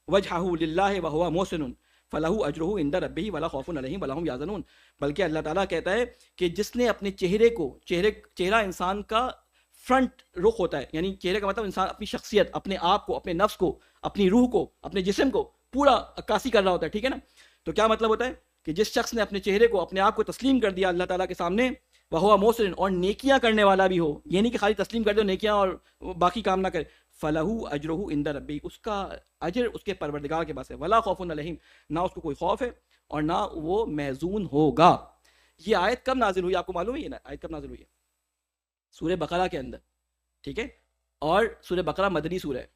وجہہ للہ وہو محسن فلہ اجرہ عند ربہ ولا خوف علیہم ولا ہم یحزنون. بلکہ اللہ تعالیٰ کہتا ہے کہ جس نے اپنے چہرہ انسان کا فرنٹ رخ ہوتا ہے, یعنی چہرے کا مطلب انسان اپنی شخصیت, اپنے آپ کو, اپنے نفس کو, اپنی روح کو, اپنے جسم کو پورا عکاسی کر رہا ہوتا ہے. ٹھیک ہے نا؟ تو کیا مطلب ہوتا ہے کہ جس شخص نے اپنے چہرے کو, اپنے آپ کو تسلیم کر دیا اللہ تعالیٰ کے سامنے, وہ محسن, اور نیکیاں کرنے والا بھی ہو. یہ نہیں کہ خالی تسلیم کر دو نیکیاں اور باقی کام نہ کرے. فَلَهُ أَجْرُهُ عِندَ رَبِّهِ، اس کا اجر اس کے پروردگار کے پاس ہے، وَلَا خَوْفٌ عَلَيْهِمْ، نہ اس کو کوئی خوف ہے اور نہ وہ محزون ہوگا۔ یہ آیت کب نازل ہوئی آپ کو معلوم ہے؟ یہ آیت کب نازل ہوئی ہے؟ سورہ بقرہ کے اندر، ٹھیک ہے، اور سورہ بقرہ مدنی سورہ ہے،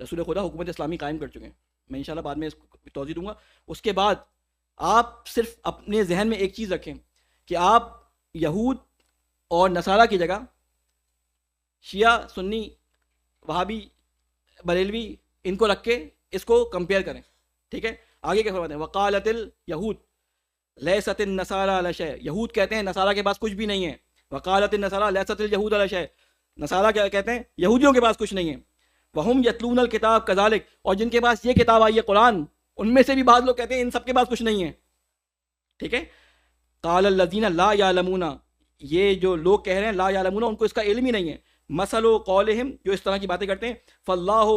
رسول خدا حکومت اسلامی قائم کر چکے ہیں، میں انشاءاللہ بعد میں اس کو توضیح دوں گا۔ اس کے بعد آپ صرف اپنے ذہن میں ایک چیز رکھیں کہ آپ یہود اور نصارہ کی جگہ شیعہ، سنی، وہابی، بریلوی، ان کو رکھ کے اس کو کمپیئر کریں، ٹھیک ہے۔ آگے کیا فرماتے ہیں؟ وقالت الیہود لیست النصارى علی شیء، یہود کہتے ہیں نصارہ کے پاس کچھ بھی نہیں ہے۔ وقالت النصارى لیست الیہود علی شیء، نصارہ کیا کہتے ہیں؟ یہودیوں کے پاس کچھ نہیں ہے۔ وہم یتلون الکتاب کذالک، اور جن کے پاس یہ کتاب آئی ہے قرآن، ان میں سے بھی بعض لوگ کہتے ہیں ان سب کے پاس کچھ نہیں ہے، ٹھیک ہے۔ قال الذین لا یعلمون، یہ جو لوگ کہہ رہے ہیں لا یعلمون، ان کو اس کا علم ہی نہیں ہے۔ مثل قولہم، جو اس طرح کی باتیں کرتے ہیں، فاللہ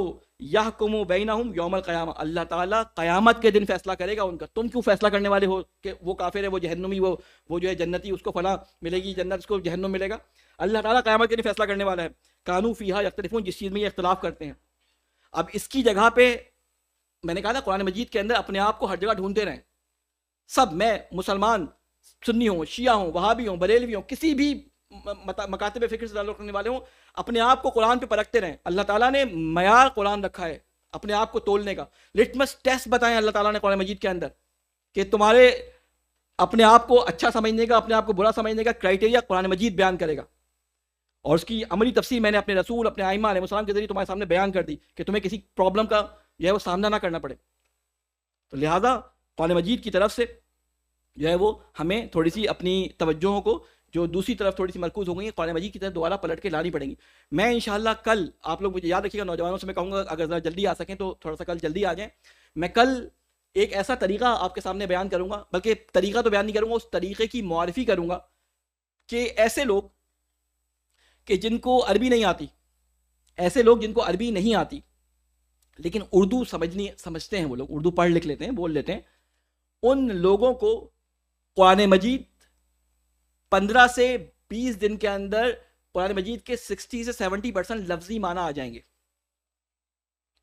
یحکم بینہم یوم القیامہ، اللہ تعالیٰ قیامت کے دن فیصلہ کرے گا ان کا۔ تم کیوں فیصلہ کرنے والے ہو کہ وہ کافر ہے، وہ جہنمی، وہ جو ہے جنتی، اس کو فلاں ملے گی جنت، اس کو جہنم ملے گا؟ اللہ تعالیٰ قیامت کے دن فیصلہ کرنے والا ہے۔ کانوا فیہا یختلفون، جس چیز میں یہ اختلاف کرتے ہیں۔ اب اس کی جگہ پہ میں نے کہا نا قرآن مجید کے اندر اپنے آپ کو ہر جگہ ڈھونڈتے رہیں، سب، میں مسلمان، سنی ہوں، شیعہ ہوں، وہابی ہوں، بریلوی ہوں، کسی بھی مکاتب فکر سے تعلق رکھنے والے ہوں، اپنے آپ کو قرآن پہ پرکھتے رہیں۔ اللہ تعالیٰ نے معیار قرآن رکھا ہے اپنے آپ کو تولنے کا، لٹمس ٹیسٹ بتائیں اللہ تعالیٰ نے قرآن مجید کے اندر کہ تمہارے اپنے آپ کو اچھا سمجھنے کا، اپنے آپ کو برا سمجھنے کا کرائٹیریا قرآن مجید بیان کرے گا، اور اس کی عملی تفسیر میں نے اپنے رسول، اپنے ائمہ علیہ السلام کے ذریعے تمہارے سامنے بیان کر دی کہ تمہیں کسی پرابلم کا جو ہے وہ سامنا نہ کرنا پڑے۔ تو لہٰذا قرآن مجید کی طرف سے جو ہے وہ ہمیں تھوڑی سی اپنی توجہوں کو جو دوسری طرف تھوڑی سی مرکوز ہو گئی ہیں، قرآن مجید کی طرف دوبارہ پلٹ کے لانی پڑیں گی۔ میں انشاءاللہ کل، آپ لوگ مجھے یاد رکھیے گا، نوجوانوں سے میں کہوں گا اگر ذرا جلدی آ سکیں تو تھوڑا سا کل جلدی آ جائیں۔ میں کل ایک ایسا طریقہ آپ کے سامنے بیان کروں گا، بلکہ طریقہ تو بیان نہیں کروں گا، اس طریقے کی معرفی کروں گا کہ ایسے لوگ کہ جن کو عربی نہیں آتی، ایسے لوگ جن کو عربی نہیں آتی لیکن اردو سمجھتے ہیں، وہ لوگ اردو پڑھ لکھ لیتے ہیں، بول لیتے ہیں، ان لوگوں کو قرآن مجید 15 سے 20 دن کے اندر قرآن مجید کے 60 سے 70% لفظی معنی آ جائیں گے۔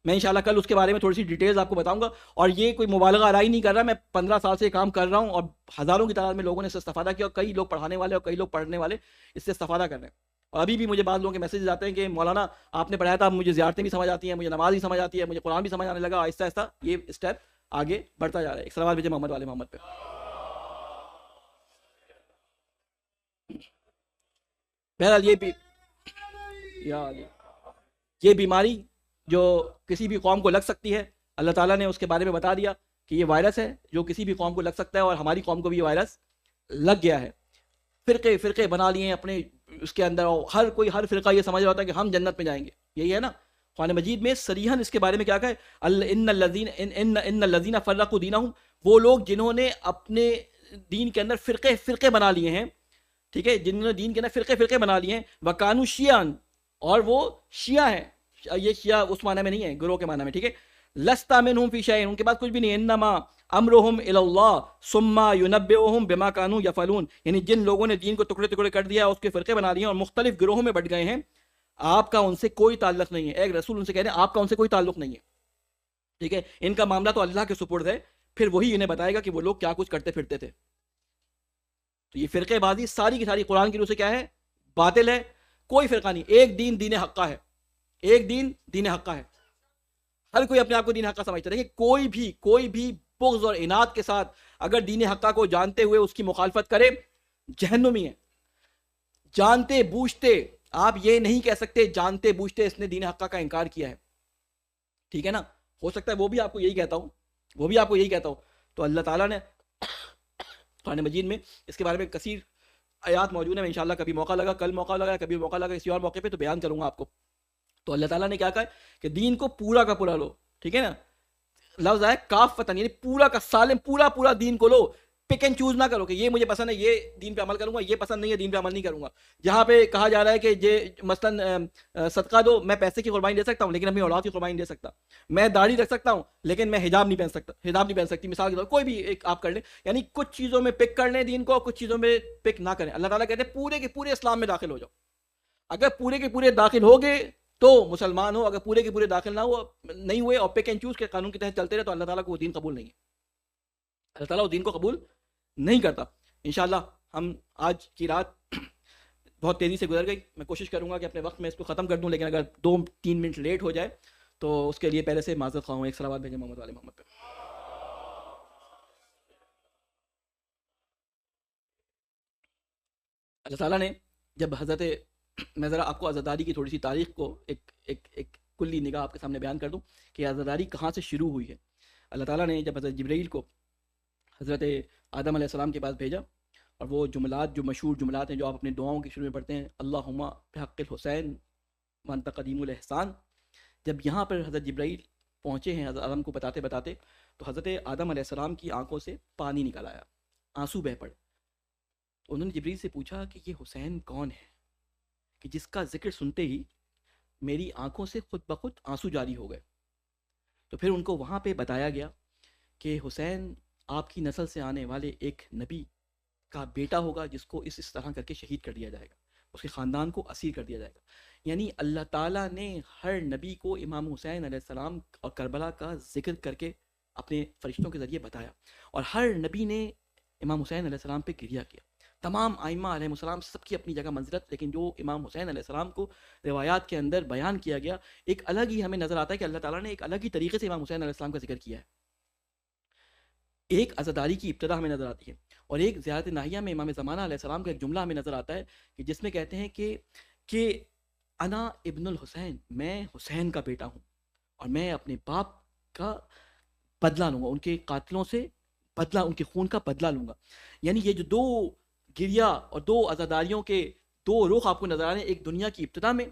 میں انشاءاللہ کل اس کے بارے میں تھوڑی سی ڈیٹیلز آپ کو بتاؤں گا، اور یہ کوئی مبالغہ آرائی نہیں کر رہا، میں 15 سال سے یہ کام کر رہا ہوں اور ہزاروں کی تعداد میں لوگوں نے اس سے استفادہ کیا، اور کئی لوگ پڑھانے والے اور کئی لوگ پڑھنے والے اس سے استفادہ کر رہے ہیں۔ اور ابھی بھی مجھے بعض لوگوں کے میسیجز آتے ہیں کہ مولانا آپ نے پڑھایا تھا، مجھے زیارتیں بھی سمجھ آتی ہیں، مجھے نماز بھی سمجھ آتی ہے، مجھے قرآن بھی سمجھ آنے لگا، آہستہ آہستہ یہ اسٹیپ آگے بڑھتا جا رہا ہے۔ ایک صلوات بھیجیں محمد والے محمد پہ۔ بہرحال یہ بیماری جو کسی بھی قوم کو لگ سکتی ہے، اللہ تعالیٰ نے اس کے بارے میں بتا دیا کہ یہ وائرس ہے جو کسی بھی قوم کو لگ سکتا ہے، اور ہماری قوم کو بھی یہ وائرس لگ گیا ہے۔ فرقے بنا لیے ہیں اپنے اس کے اندر، اور ہر فرقہ یہ سمجھ رہا ہوتا ہے کہ ہم جنت میں جائیں گے، یہی ہے نا۔ قرآن مجید میں صریحاً اس کے بارے میں کیا کہا ہے؟ ان الذین فرقوا دینہم، وہ لوگ جنہوں نے اپنے دین کے اندر فرقے بنا لیے ہیں، ٹھیک ہے، جنہوں نے دین کے اندر فرقے بنا لیے ہیں، وکانوا شیعاً، اور وہ شیعہ ہیں۔ یہ شیعہ اس معنی میں نہیں ہے، گروہ کے معنی میں، ٹھیک ہے۔ لست منہم فی شیء، ان کے پاس کچھ بھی نہیں ہے۔ انما امرہم الی اللہ ثم ینبئہم بما کانوا یفعلون، یعنی جن لوگوں نے دین کو ٹکڑے کر دیا، اس کے فرقے بنا لیے اور مختلف گروہوں میں بٹ گئے ہیں، آپ کا ان سے کوئی تعلق نہیں ہے۔ ایک رسول ان سے کہہ رہے ہیں آپ کا ان سے کوئی تعلق نہیں ہے، ٹھیک ہے، ان کا معاملہ تو اللہ کے سپرد ہے، پھر وہی انہیں بتائے گا کہ وہ لوگ کیا کچھ کرتے پھرتے تھے۔ تو یہ فرقے بازی ساری کی ساری قرآن کی روح سے کیا ہے؟ باطل ہے۔ کوئی فرقہ نہیں، ایک دین حقہ ہے، ایک دین حقہ ہے۔ ہر کوئی اپنے آپ کو دین حقہ سمجھتا ہے۔ دیکھیں کوئی بھی بغض اور عناد کے ساتھ اگر دین حقہ کو جانتے ہوئے اس کی مخالفت کرے، جہنمی ہے۔ جانتے بوجھتے، آپ یہ نہیں کہہ سکتے جانتے بوجھتے اس نے دین حقہ کا انکار کیا ہے، ٹھیک ہے نا۔ ہو سکتا ہے وہ بھی آپ کو یہی کہتا ہوں، تو اللہ تعالیٰ نے قرآن مجید میں اس کے بارے میں کثیر آیات موجود ہیں۔ میں انشاءاللہ کبھی موقع لگا، کل موقع لگا، کبھی موقع لگا کسی اور موقع پہ تو بیان کروں گا آپ کو۔ تو اللہ تعالیٰ نے کیا کہا ہے کہ دین کو پورا کا پورا لو، ٹھیک ہے نا۔ لفظ ہے کافتن، یعنی پورا کا سالم، پورا دین کو لو، پک اینڈ چوز نہ کرو کہ یہ مجھے پسند ہے یہ دین پہ عمل کروں گا، یہ پسند نہیں ہے دین پہ عمل نہیں کروں گا۔ جہاں پہ کہا جا رہا ہے کہ مثلاً صدقہ دو، میں پیسے کی قربانی دے سکتا ہوں لیکن اپنی اولاد کی قربانی نہیں دے سکتا، میں داڑھی رکھ سکتا ہوں لیکن میں حجاب نہیں پہن سکتی، مثال کے طور کوئی بھی ایک آپ کر لیں، یعنی کچھ چیزوں میں پک کر لیں دین کو، کچھ چیزوں میں پک نہ کریں۔ اللہ تعالیٰ کہتے ہیں پورے کے پورے اسلام میں داخل ہو جاؤ۔ اگر پورے کے پورے داخل ہو گئے تو مسلمان ہو، اگر پورے کے پورے داخل نہ ہو نہیں ہوئے اور پک اینڈ چوز کے قانون کے تحت چلتے رہے تو اللہ تعالیٰ کو وہ دین قبول نہیں ہے، اللہ تعالیٰ وہ دین کو قبول نہیں کرتا. انشاءاللہ ہم آج کی رات بہت تیزی سے گزر گئی، میں کوشش کروں گا کہ اپنے وقت میں اس کو ختم کر دوں، لیکن اگر 2-3 منٹ لیٹ ہو جائے تو اس کے لیے پہلے سے معذرت خواہ ہوں. ایک صلوات بھیجیں محمد والے محمد پہ. اللہ تعالیٰ نے جب میں ذرا آپ کو عزاداری کی تھوڑی سی تاریخ کو ایک کلی نگاہ آپ کے سامنے بیان کر دوں کہ عزاداری کہاں سے شروع ہوئی ہے. اللہ تعالیٰ نے جب حضرت جبرائیل کو حضرت آدم علیہ السلام کے پاس بھیجا، اور وہ جملات جو مشہور جملات ہیں جو آپ اپنے دعاؤں کے شروع میں پڑھتے ہیں، اللہم بحق الحسین وانت قدیم الاحسان، جب یہاں پر حضرت جبرائیل پہنچے ہیں حضرت آدم کو بتاتے بتاتے، تو حضرت آدم علیہ السلام کی آنکھوں سے پانی نکل آیا، آنسو بہہ پڑے. تو انہوں نے جبرائیل سے پوچھا کہ یہ حسین کون ہے کہ جس کا ذکر سنتے ہی میری آنکھوں سے خود بخود آنسو جاری ہو گئے. تو پھر ان کو وہاں پہ بتایا گیا کہ حسین آپ کی نسل سے آنے والے ایک نبی کا بیٹا ہوگا جس کو اس طرح کر کے شہید کر دیا جائے گا، اس کے خاندان کو اسیر کر دیا جائے گا. یعنی اللہ تعالیٰ نے ہر نبی کو امام حسین علیہ السلام اور کربلا کا ذکر کر کے اپنے فرشتوں کے ذریعے بتایا، اور ہر نبی نے امام حسین علیہ السلام پہ گریہ کیا. تمام ائمہ علیہ السلام سب کی اپنی جگہ منزلت، لیکن جو امام حسین علیہ السلام کو روایات کے اندر بیان کیا گیا، ایک الگ ہی ہمیں نظر آتا ہے کہ اللہ تعالیٰ نے ایک الگ ہی طریقے سے امام حسین علیہ السلام کا ذکر کیا ہے. ایک عزاداری کی ابتدا ہمیں نظر آتی ہے، اور ایک زیارت ناہیہ میں امام زمانہ علیہ السلام کا ایک جملہ ہمیں نظر آتا ہے کہ جس میں کہتے ہیں کہ انا ابن الحسین، میں حسین کا بیٹا ہوں اور میں اپنے باپ کا بدلہ لوں گا، ان کے قاتلوں سے بدلہ، ان کے خون کا بدلہ لوں گا. یعنی یہ جو دو گریہ اور دو عزاداریوں کے دو رخ آپ کو نظر آ رہے ہیں، ایک دنیا کی ابتدا میں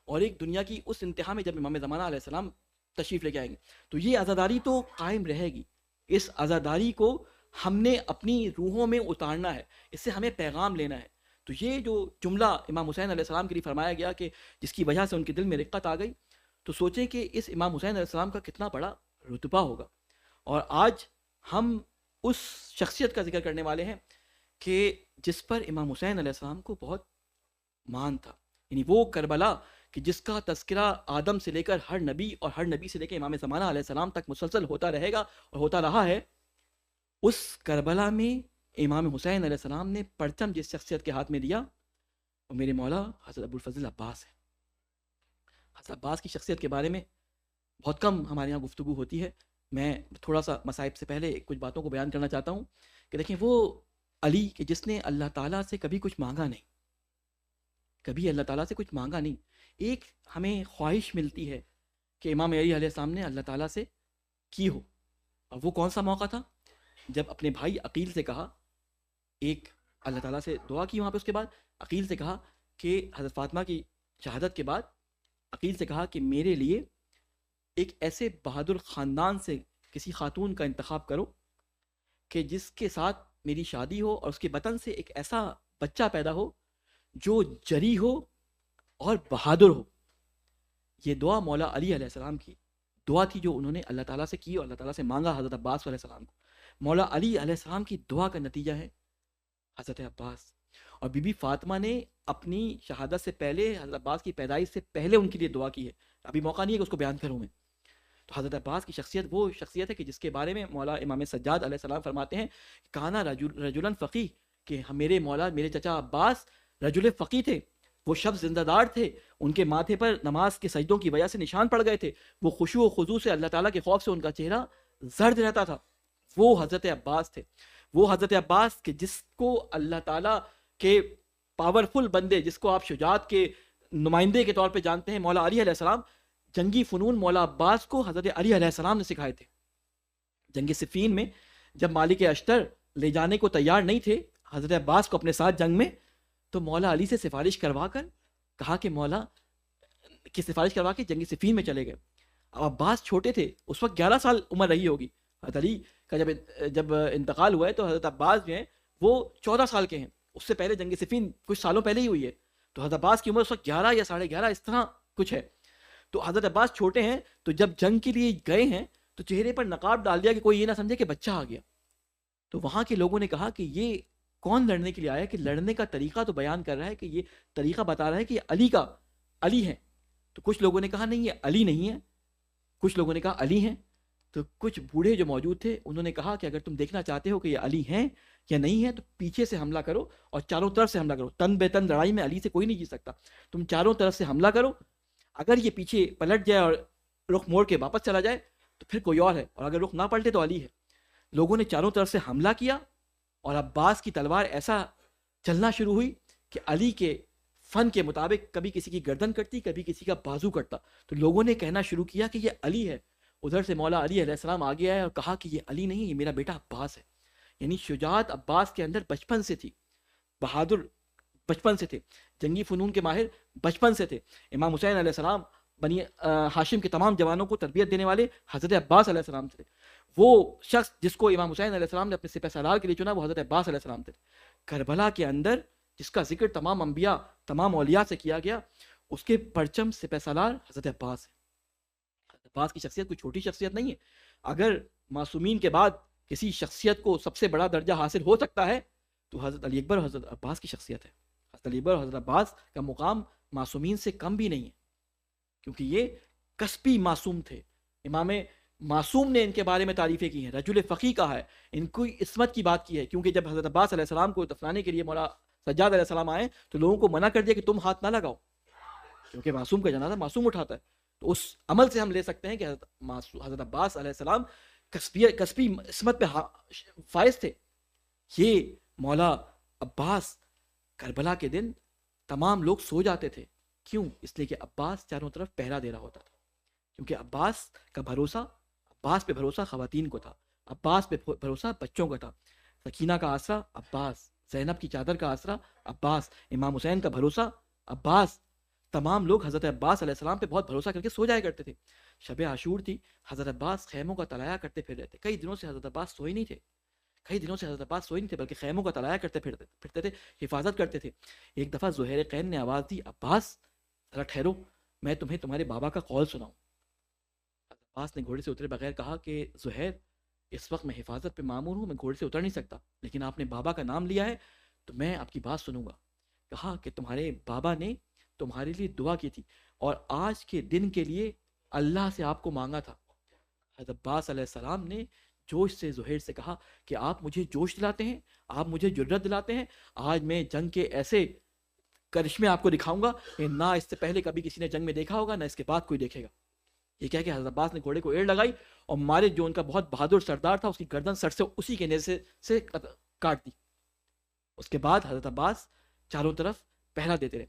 اور ایک دنیا کی اس انتہا میں جب امام زمانہ علیہ السلام تشریف لے کے آئیں گے. تو یہ عزاداری تو قائم رہے گی، اس عزاداری کو ہم نے اپنی روحوں میں اتارنا ہے، اس سے ہمیں پیغام لینا ہے. تو یہ جو جملہ امام حسین علیہ السلام کے لیے فرمایا گیا کہ جس کی وجہ سے ان کے دل میں رقت آ گئی، تو سوچیں کہ اس امام حسین علیہ السلام کا کتنا بڑا رتبہ ہوگا. اور آج ہم اس شخصیت کا ذکر کرنے والے ہیں کہ جس پر امام حسین علیہ السلام کو بہت مان تھا. یعنی وہ کربلا کہ جس کا تذکرہ آدم سے لے کر ہر نبی اور ہر نبی سے لے کر امام زمانہ علیہ السلام تک مسلسل ہوتا رہے گا اور ہوتا رہا ہے، اس کربلا میں امام حسین علیہ السلام نے پرچم جس شخصیت کے ہاتھ میں دیا وہ میرے مولا حضرت ابوالفضل عباس ہے. حضرت عباس کی شخصیت کے بارے میں بہت کم ہمارے یہاں گفتگو ہوتی ہے. میں تھوڑا سا مصائب سے پہلے کچھ باتوں کو بیان کرنا چاہتا ہوں کہ دیکھیں وہ علی کہ جس نے اللہ تعالیٰ سے کبھی کچھ مانگا نہیں، کبھی اللہ تعالیٰ سے کچھ مانگا نہیں. ایک ہمیں خواہش ملتی ہے کہ امام علی علیہ السلام نے اللہ تعالیٰ سے کی ہو، اور وہ کون سا موقع تھا جب اپنے بھائی عقیل سے کہا، ایک اللہ تعالیٰ سے دعا کی، وہاں پہ اس کے بعد عقیل سے کہا کہ حضرت فاطمہ کی شہادت کے بعد عقیل سے کہا کہ میرے لیے ایک ایسے بہادر خاندان سے کسی خاتون کا انتخاب کرو کہ جس کے ساتھ میری شادی ہو اور اس کے بطن سے ایک ایسا بچہ پیدا ہو جو جری ہو اور بہادر ہو. یہ دعا مولا علی علیہ السلام کی دعا تھی جو انہوں نے اللہ تعالیٰ سے کی اور اللہ تعالیٰ سے مانگا حضرت عباس علیہ السلام کو. مولا علی علیہ السلام کی دعا کا نتیجہ ہے حضرت عباس. اور بی بی فاطمہ نے اپنی شہادت سے پہلے حضرت عباس کی پیدائش سے پہلے ان کے لیے دعا کی ہے. ابھی موقع نہیں ہے کہ اس کو بیان کروں میں. تو حضرت عباس کی شخصیت وہ شخصیت ہے کہ جس کے بارے میں مولا امام سجاد علیہ السلام فرماتے ہیں کانا رجلاً فقی، کہ میرے مولا میرے چچا عباس رجل فقی تھے، وہ شخص زندہ دار تھے، ان کے ماتھے پر نماز کے سجدوں کی وجہ سے نشان پڑ گئے تھے، وہ خشوع و خضوع سے اللہ تعالیٰ کے خوف سے ان کا چہرہ زرد رہتا تھا. وہ حضرت عباس تھے، وہ حضرت عباس کہ جس کو اللہ تعالیٰ کے پاورفل بندے، جس کو آپ شجاعت کے نمائندے کے طور پہ جانتے ہیں، مولا علی علیہ السلام، جنگی فنون مولا عباس کو حضرت علی علیہ السلام نے سکھائے تھے. جنگ صفین میں جب مالک اشتر لے جانے کو تیار نہیں تھے حضرت عباس کو اپنے ساتھ جنگ میں، تو مولا علی سے سفارش کروا کر کہا کہ مولا کی سفارش کروا کے جنگ صفین میں چلے گئے. اب عباس چھوٹے تھے، اس وقت 11 سال عمر رہی ہوگی. حضرت علی کا جب انتقال ہوا ہے تو حضرت عباس جو ہیں وہ 14 سال کے ہیں. اس سے پہلے جنگ صفین کچھ سالوں پہلے ہی ہوئی ہے، تو حضرت عباس کی عمر اس وقت 11 یا 11.5 اس طرح کچھ ہے. تو حضرت عباس چھوٹے ہیں، تو جب جنگ کے لیے گئے ہیں تو چہرے پر نقاب ڈال دیا کہ کوئی یہ نہ سمجھے کہ بچہ آ گیا. تو وہاں کے لوگوں نے کہا کہ یہ کون لڑنے کے لیے آیا، کہ لڑنے کا طریقہ تو بیان کر رہا ہے، کہ یہ طریقہ بتا رہا ہے کہ یہ علی ہے. تو کچھ لوگوں نے کہا نہیں یہ علی نہیں ہے، کچھ لوگوں نے کہا علی ہیں. تو کچھ بوڑھے جو موجود تھے انہوں نے کہا کہ اگر تم دیکھنا چاہتے ہو کہ یہ علی ہیں یا نہیں ہیں تو پیچھے سے حملہ کرو اور چاروں طرف سے حملہ کرو. تن بے تن لڑائی میں علی سے کوئی نہیں جیت سکتا. تم چاروں طرف سے حملہ کرو، اگر یہ پیچھے پلٹ جائے اور رخ موڑ کے واپس چلا جائے تو پھر کوئی اور ہے، اور اگر رخ نہ پلٹے تو علی ہے. لوگوں نے چاروں طرف سے حملہ کیا اور عباس کی تلوار ایسا چلنا شروع ہوئی کہ علی کے فن کے مطابق کبھی کسی کی گردن کٹتی، کبھی کسی کا بازو کٹتا. تو لوگوں نے کہنا شروع کیا کہ یہ علی ہے. ادھر سے مولا علی علیہ السلام آگے آئے اور کہا کہ یہ علی نہیں، یہ میرا بیٹا عباس ہے. یعنی شجاعت عباس کے اندر بچپن سے تھی، بہادر بچپن سے تھے، جنگی فنون کے ماہر بچپن سے تھے. امام حسین علیہ السلام بنی ہاشم کے تمام جوانوں کو تربیت دینے والے حضرت عباس علیہ السلام تھے. وہ شخص جس کو امام حسین علیہ السلام نے اپنے سپہ سالار کے لیے چنا وہ حضرت عباس علیہ السلام تھے. کربلا کے اندر جس کا ذکر تمام انبیاء تمام اولیاء سے کیا گیا، اس کے پرچم سپہ سالار حضرت عباس ہے. حضرت عباس کی شخصیت کوئی چھوٹی شخصیت نہیں ہے. اگر معصومین کے بعد کسی شخصیت کو سب سے بڑا درجہ حاصل ہو سکتا ہے تو حضرت علی اکبر اور حضرت عباس کی شخصیت ہے. حضرت علی اکبر اور حضرت عباس کا مقام معصومین سے کم بھی نہیں ہے، کیونکہ یہ کسبی معصوم تھے. امام معصوم نے ان کے بارے میں تعریفیں کی ہیں، رجل فقی کہا ہے، ان کی عصمت کی بات کی ہے. کیونکہ جب حضرت عباس علیہ السلام کو دفنانے کے لیے مولا سجاد علیہ السلام آئے تو لوگوں کو منع کر دیا کہ تم ہاتھ نہ لگاؤ، کیونکہ معصوم کا جنازہ معصوم اٹھاتا ہے. تو اس عمل سے ہم لے سکتے ہیں کہ حضرت عباس علیہ السلام کسبی عصمت پہ فائز تھے. یہ مولا عباس کربلا کے دن تمام لوگ سو جاتے تھے. کیوں؟ اس لیے کہ عباس چاروں طرف پہرا دے رہا ہوتا تھا. کیونکہ عباس کا بھروسہ، عباس پہ بھروسہ خواتین کو تھا، عباس پہ بھروسہ بچوں کا تھا. سکینہ کا آسرا عباس، زینب کی چادر کا آسرا عباس، امام حسین کا بھروسہ عباس. تمام لوگ حضرت عباس علیہ السلام پہ بہت بھروسہ کر کے سو جایا کرتے تھے. شب عاشور تھی، حضرت عباس خیموں کا طلایہ کرتے پھر رہے تھے. کئی دنوں سے حضرت عباس سوئے نہیں تھے، کئی دنوں سے حضرت عباس سوئے نہیں تھے، بلکہ خیموں کا طلایہ کرتے پھرتے تھے، حفاظت کرتے تھے. ایک دفعہ زہیر قین نے آواز دی، عباس ذرا ٹھہرو، میں تمہیں تمہارے بابا کا قول سناؤں. عباس نے گھوڑے سے اترے بغیر کہا کہ زہیر اس وقت میں حفاظت پہ مامور ہوں، میں گھوڑے سے اتر نہیں سکتا، لیکن آپ نے بابا کا نام لیا ہے تو میں آپ کی بات سنوں گا. کہا کہ تمہارے بابا نے تمہارے لیے دعا کی تھی اور آج کے دن کے لیے اللہ سے آپ کو مانگا تھا. حضرت عباس علیہ السلام نے جوش سے زہیر سے کہا کہ آپ مجھے جوش دلاتے ہیں، آپ مجھے جرت دلاتے ہیں. آج میں جنگ کے ایسے کرشمے آپ کو دکھاؤں گا کہ نہ اس سے پہلے کبھی کسی نے جنگ میں دیکھا ہوگا، نہ اس کے بعد کوئی دیکھے گا. یہ کہہ کہ حضرت عباس نے گھوڑے کو ایڑ لگائی اور مارے جو ان کا بہت بہادر سردار تھا اس کی گردن سر سے اسی کے نیزے سے کاٹ دی. اس کے بعد حضرت عباس چاروں طرف پہرا دیتے رہے.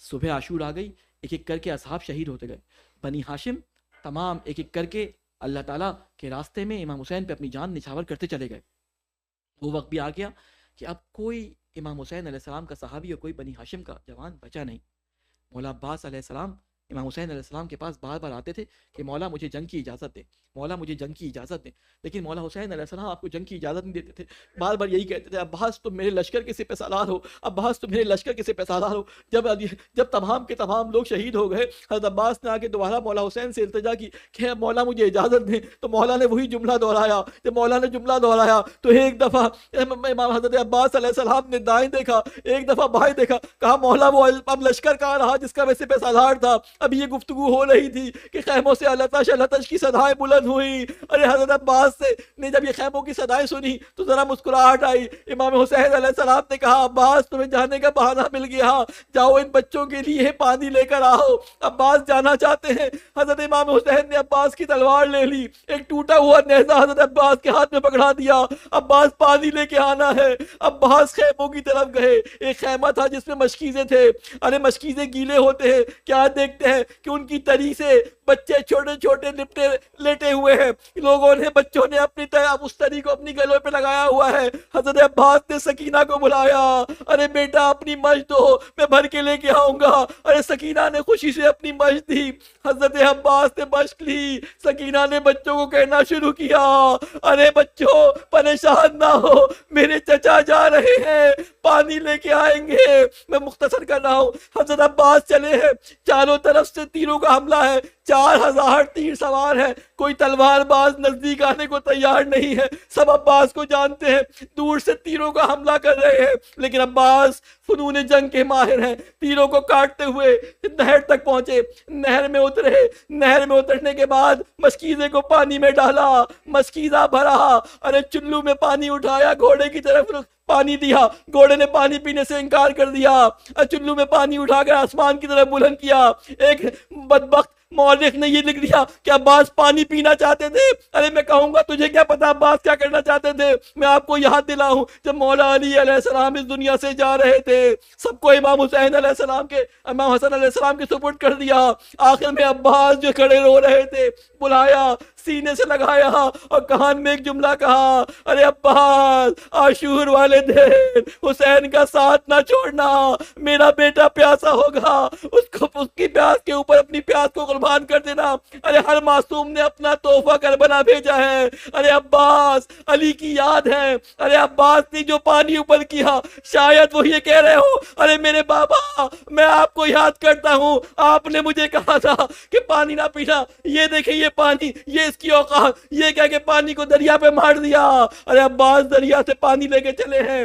صبح عاشور آ گئی، ایک ایک کر کے اصحاب شہید ہوتے گئے. بنی ہاشم تمام ایک ایک کر کے اللہ تعالیٰ کے راستے میں امام حسین پہ اپنی جان نچھاور کرتے چلے گئے. وہ وقت بھی آ گیا کہ اب کوئی امام حسین علیہ السلام کا صحابی اور کوئی بنی ہاشم کا جوان بچا نہیں. مولا عباس علیہ السلام امام حسین علیہ السلام کے پاس بار بار آتے تھے کہ مولا مجھے جنگ کی اجازت دے، مولا مجھے جنگ کی اجازت دیں. لیکن مولا حسین علیہ السلام آپ کو جنگ کی اجازت نہیں دیتے تھے. بار بار یہی کہتے تھے عباس تم میرے لشکر کے سپہ سالار ہو، عباس تم میرے لشکر کے سپہ سالار ہو. جب تمام کے تمام لوگ شہید ہو گئے، حضرت عباس نے آ کے دوبارہ مولا حسین سے التجا کی کہ مولا مجھے اجازت دیں. تو مولا نے وہی جملہ دہرایا. جب مولا نے جملہ دہرایا تو ایک دفعہ امام حضرت عباس علیہ السلام نے دائیں دیکھا، ایک دفعہ بائیں دیکھا. کہا مولا وہ اب لشکر کہاں رہا جس کا میں سپہ سالار تھا. اب یہ گفتگو ہو رہی تھی کہ خیموں سے لتش لتش کی صدائیں بلند ہوئی. ارے حضرت عباس نے جب یہ خیموں کی صدائیں سنی تو ذرا مسکراہٹ آئی. امام حسین علیہ السلام نے کہا عباس تمہیں جانے کا بہانہ مل گیا، جاؤ ان بچوں کے لیے پانی لے کر آؤ. عباس جانا چاہتے ہیں. حضرت امام حسین نے عباس کی تلوار لے لی، ایک ٹوٹا ہوا نیزہ حضرت عباس کے ہاتھ میں پکڑا دیا. عباس پانی لے کے آنا ہے. عباس خیموں کی طرف گئے. ایک خیمہ تھا جس میں مشکیزیں تھے. ارے مشکیزیں گیلے ہوتے ہیں، کیا دیکھتے ہیں کہ ان کی تری سے بچے چھوٹے چھوٹے لپٹے لیٹے ہوئے ہیں. لوگوں نے بچوں نے اپنی اس تری کو اپنی گلوں پہ لگایا ہوا ہے. حضرت عباس نے سکینہ کو بلایا. ارے بیٹا اپنی مشت دو، میں بھر کے لے کے آؤں گا. ارے سکینہ نے خوشی سے اپنی مشت دی. حضرت عباس نے مشت لی. سکینہ نے بچوں کو کہنا شروع کیا ارے بچوں پریشان نہ ہو، میرے چچا جا رہے ہیں، پانی لے کے آئیں گے. میں مختصر کر رہا ہوں. حضرت عباس چلے ہیں، چاروں طرف سے تیروں کا حملہ ہے، 4000 تیر سوار ہیں، کوئی تلوار باز نزدیک آنے کو تیار نہیں ہے، سب عباس کو جانتے ہیں، دور سے تیروں کا حملہ کر رہے ہیں، لیکن عباس فنون جنگ کے ماہر ہیں، تیروں کو کاٹتے ہوئے نہر تک پہنچے، نہر میں اترے، نہر میں اترنے کے بعد مشکیزے کو پانی میں ڈالا، مشکیزہ بھرا، ارے چلو میں پانی اٹھایا، گھوڑے کی طرف پانی دیا، گھوڑے نے پانی پینے سے انکار کر دیا، چلو میں پانی اٹھا کر آسمان کی طرف بلند کیا۔ ایک بدبخت مورخ نے یہ لکھ دیا کہ عباس پانی پینا چاہتے تھے۔ ارے میں کہوں گا تجھے کیا پتا عباس کیا کرنا چاہتے تھے؟ میں آپ کو یاد دلاؤں، جب مولا علی علیہ السلام اس دنیا سے جا رہے تھے، سب کو امام حسین علیہ السلام کے، امام حسن علیہ السلام کے سپرد کر دیا۔ آخر میں عباس جو کھڑے رو رہے تھے، بلایا، سینے سے لگایا اور کان میں ایک جملہ کہا، ارے عباس، عاشور والے دن حسین کا ساتھ نہ چھوڑنا، میرا بیٹا پیاسا ہوگا، اس کی پیاس کے اوپر اپنی پیاس کو قربان کر دینا۔ ارے ہر معصوم نے اپنا تحفہ کربلا بھیجا ہے، ارے عباس علی کی یاد ہے، ارے عباس نے جو پانی اوپر کیا، شاید وہ یہ کہہ رہے ہو، ارے میرے بابا میں آپ کو یاد کرتا ہوں، آپ نے مجھے کہا تھا کہ پانی نہ پینا، یہ دیکھیں یہ پانی، یہ اس کی اوقات، یہ کہہ کے پانی کو دریا پہ مار دیا۔ ارے عباس دریا سے پانی لے کے چلے ہیں۔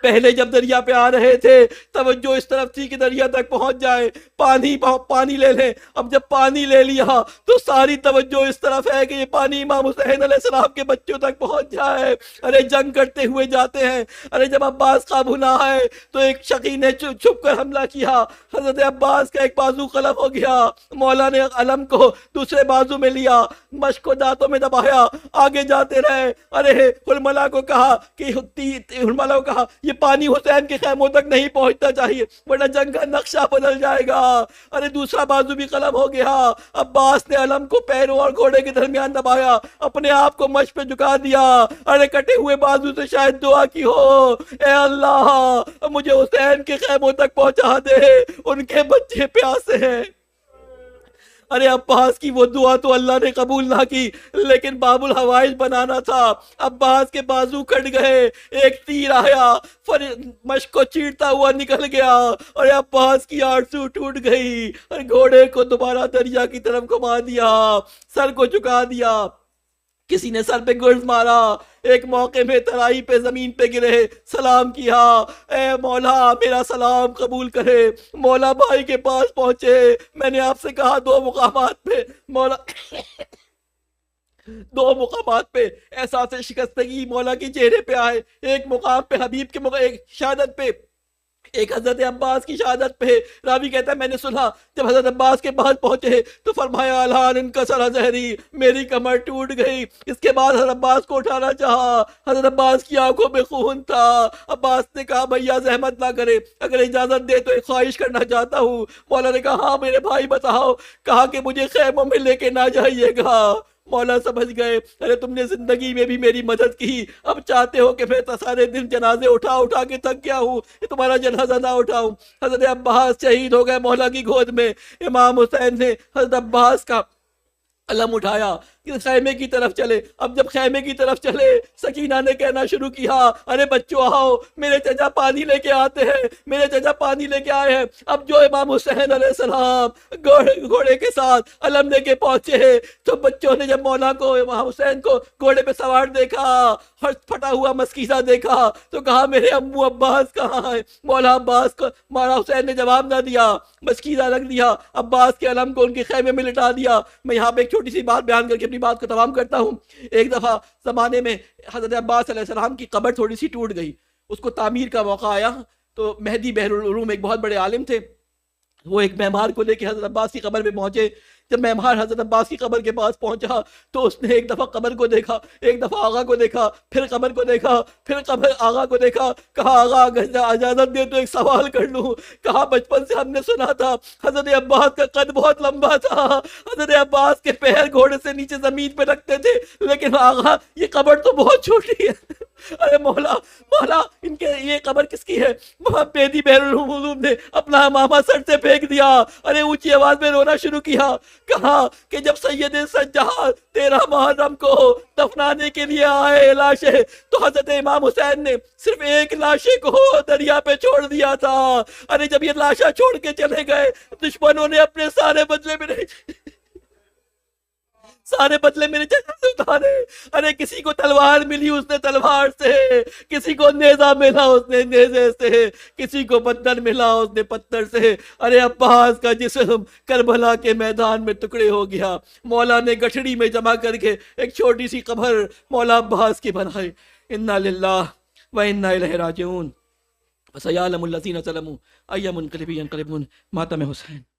پہلے جب دریا پہ آ رہے تھے توجہ اس طرف تھی کہ دریا تک پہنچ جائے، پانی لے لیں۔ اب جب پانی لے لیا تو ساری توجہ اس طرف ہے کہ یہ پانی امام حسین علیہ السلام کے بچوں تک پہنچ جائے۔ ارے جنگ کرتے ہوئے جاتے ہیں۔ ارے جب عباس قابو نہ آئے تو ایک شقی نے چھپ کر حملہ کیا، حضرت عباس کا ایک بازو قلم ہو گیا، مولا نے علم کو دوسرے بازو میں لیا، مشق کو دانتوں میں دبایا، آگے جاتے رہے۔ ارے حرملہ کو کہا کہ حرملہ کو کہا یہ پانی حسین کے خیموں تک نہیں پہنچنا چاہیے ورنہ جنگ کا نقشہ بدل جائے گا۔ ارے دوسرا بازو بھی قلم ہو گیا، عباس نے علم کو پیروں اور گھوڑے کے درمیان دبایا، اپنے آپ کو مشق پہ جھکا دیا۔ ارے کٹے ہوئے بازو سے شاید دعا کی ہو، اے اللہ مجھے حسین کے خیموں تک پہنچا دے، ان کے بچے پیاسے ہیں۔ ارے عباس کی وہ دعا تو اللہ نے قبول نہ کی، لیکن باب الحوائج بنانا تھا۔ عباس کے بازو کٹ گئے، ایک تیر آیا، مشق کو چیرتا ہوا نکل گیا، اور عباس کی آرزو ٹوٹ گئی، اور گھوڑے کو دوبارہ دریا کی طرف گھما دیا، سر کو جھکا دیا۔ کسی نے سر پہ گرز مارا، ایک موقع میں ترائی پہ زمین پہ گرے، سلام کیا، اے مولا میرا سلام قبول کرے۔ مولا بھائی کے پاس پہنچے، میں نے آپ سے کہا دو مقامات پہ مولا دو مقامات پہ احساس شکستگی مولا کے چہرے پہ آئے، ایک مقام پہ حبیب کے ایک شہادت پہ، ایک حضرت عباس کی شہادت پہ۔ راوی کہتا ہے میں نے سنا جب حضرت عباس کے پاس پہنچے تو فرمایا الہان ان کا سرا زہری، میری کمر ٹوٹ گئی۔ اس کے بعد حضرت عباس کو اٹھانا چاہا، حضرت عباس کی آنکھوں میں خون تھا۔ عباس نے کہا بھیا زحمت نہ کرے، اگر اجازت دے تو ایک خواہش کرنا چاہتا ہوں۔ مولا نے کہا ہاں میرے بھائی بتاؤ۔ کہا کہ مجھے خیموں میں لے کے نہ جائیے گا۔ مولا سمجھ گئے، ارے تم نے زندگی میں بھی میری مدد کی، اب چاہتے ہو کہ میں سارے دن جنازے اٹھا کے تھک گیا ہوں، تمہارا جنازہ نہ اٹھاؤں۔ حضرت عباس شہید ہو گئے مولا کی گود میں۔ امام حسین نے حضرت عباس کا علم اٹھایا، خیمے کی طرف چلے۔ اب جب خیمے کی طرف چلے سکینہ نے کہنا شروع کیا ارے بچوں آؤ، میرے چچا پانی لے کے آتے ہیں، میرے چچا پانی لے کے آئے ہیں۔ اب جو امام حسین علیہ السلام گھوڑے کے ساتھ علم لے کے پہنچے تو بچوں نے جب مولا کو امام حسین کو گھوڑے پہ سوار دیکھا، پھٹا ہوا مسکیزہ دیکھا تو کہا میرے امو عباس کہاں ہیں؟ مولا عباس کو مولا حسین نے جواب نہ دیا، مسکیزہ رکھ دیا، عباس کے علم کو ان کے خیمے میں لٹا دیا۔ میں یہاں پہ ایک چھوٹی سی بات بیان کر کے اپنی بات کو تمام کرتا ہوں۔ ایک دفعہ زمانے میں حضرت عباس علیہ السلام کی قبر تھوڑی سی ٹوٹ گئی، اس کو تعمیر کا موقع آیا تو مہدی بحر العلوم ایک بہت بڑے عالم تھے، وہ ایک معمار کو لے کے حضرت عباس کی قبر پہ پہنچے۔ جب معمار حضرت عباس کی قبر کے پاس پہنچا تو اس نے ایک دفعہ قبر کو دیکھا، ایک دفعہ آغا کو دیکھا، پھر قبر کو دیکھا، پھر قبر آغا کو دیکھا۔ کہا آغا اگر اجازت دے تو ایک سوال کر لوں۔ کہا بچپن سے ہم نے سنا تھا حضرت عباس کا قد بہت لمبا تھا، حضرت عباس کے پیر گھوڑے سے نیچے زمین پہ رکھتے تھے، لیکن آغا یہ قبر تو بہت چھوٹی ہے۔ ارے مولا ان کے یہ قبر کس کی ہے؟ مہدی بحر العلوم نے اپنا امامہ سر سے پھینک دیا، ارے اونچی آواز میں رونا شروع کیا۔ کہا کہ جب سید سجاد 13 محرم کو دفنانے کے لیے آئے لاشیں تو حضرت امام حسین نے صرف ایک لاشے کو دریا پہ چھوڑ دیا تھا۔ ارے جب یہ لاشا چھوڑ کے چلے گئے دشمنوں نے اپنے سارے بدلے میں نہیں سارے بدلے میرے چہرے سے اتارے۔ ارے کسی کو تلوار ملی اس نے تلوار سے، کسی کو نیزہ ملا اس نے نیزے سے، کسی کو پتھر ملا اس نے پتھر سے۔ ارے عباس کا جسم کربلا کے میدان میں ٹکڑے ہو گیا، مولا نے گٹھڑی میں جمع کر کے ایک چھوٹی سی قبر مولا عباس کی بنائی۔ انا للہ و انا الیہ راجعون۔ فسیعلم الذین ظلموا ای منقلب ینقلبون۔ ماتم حسین۔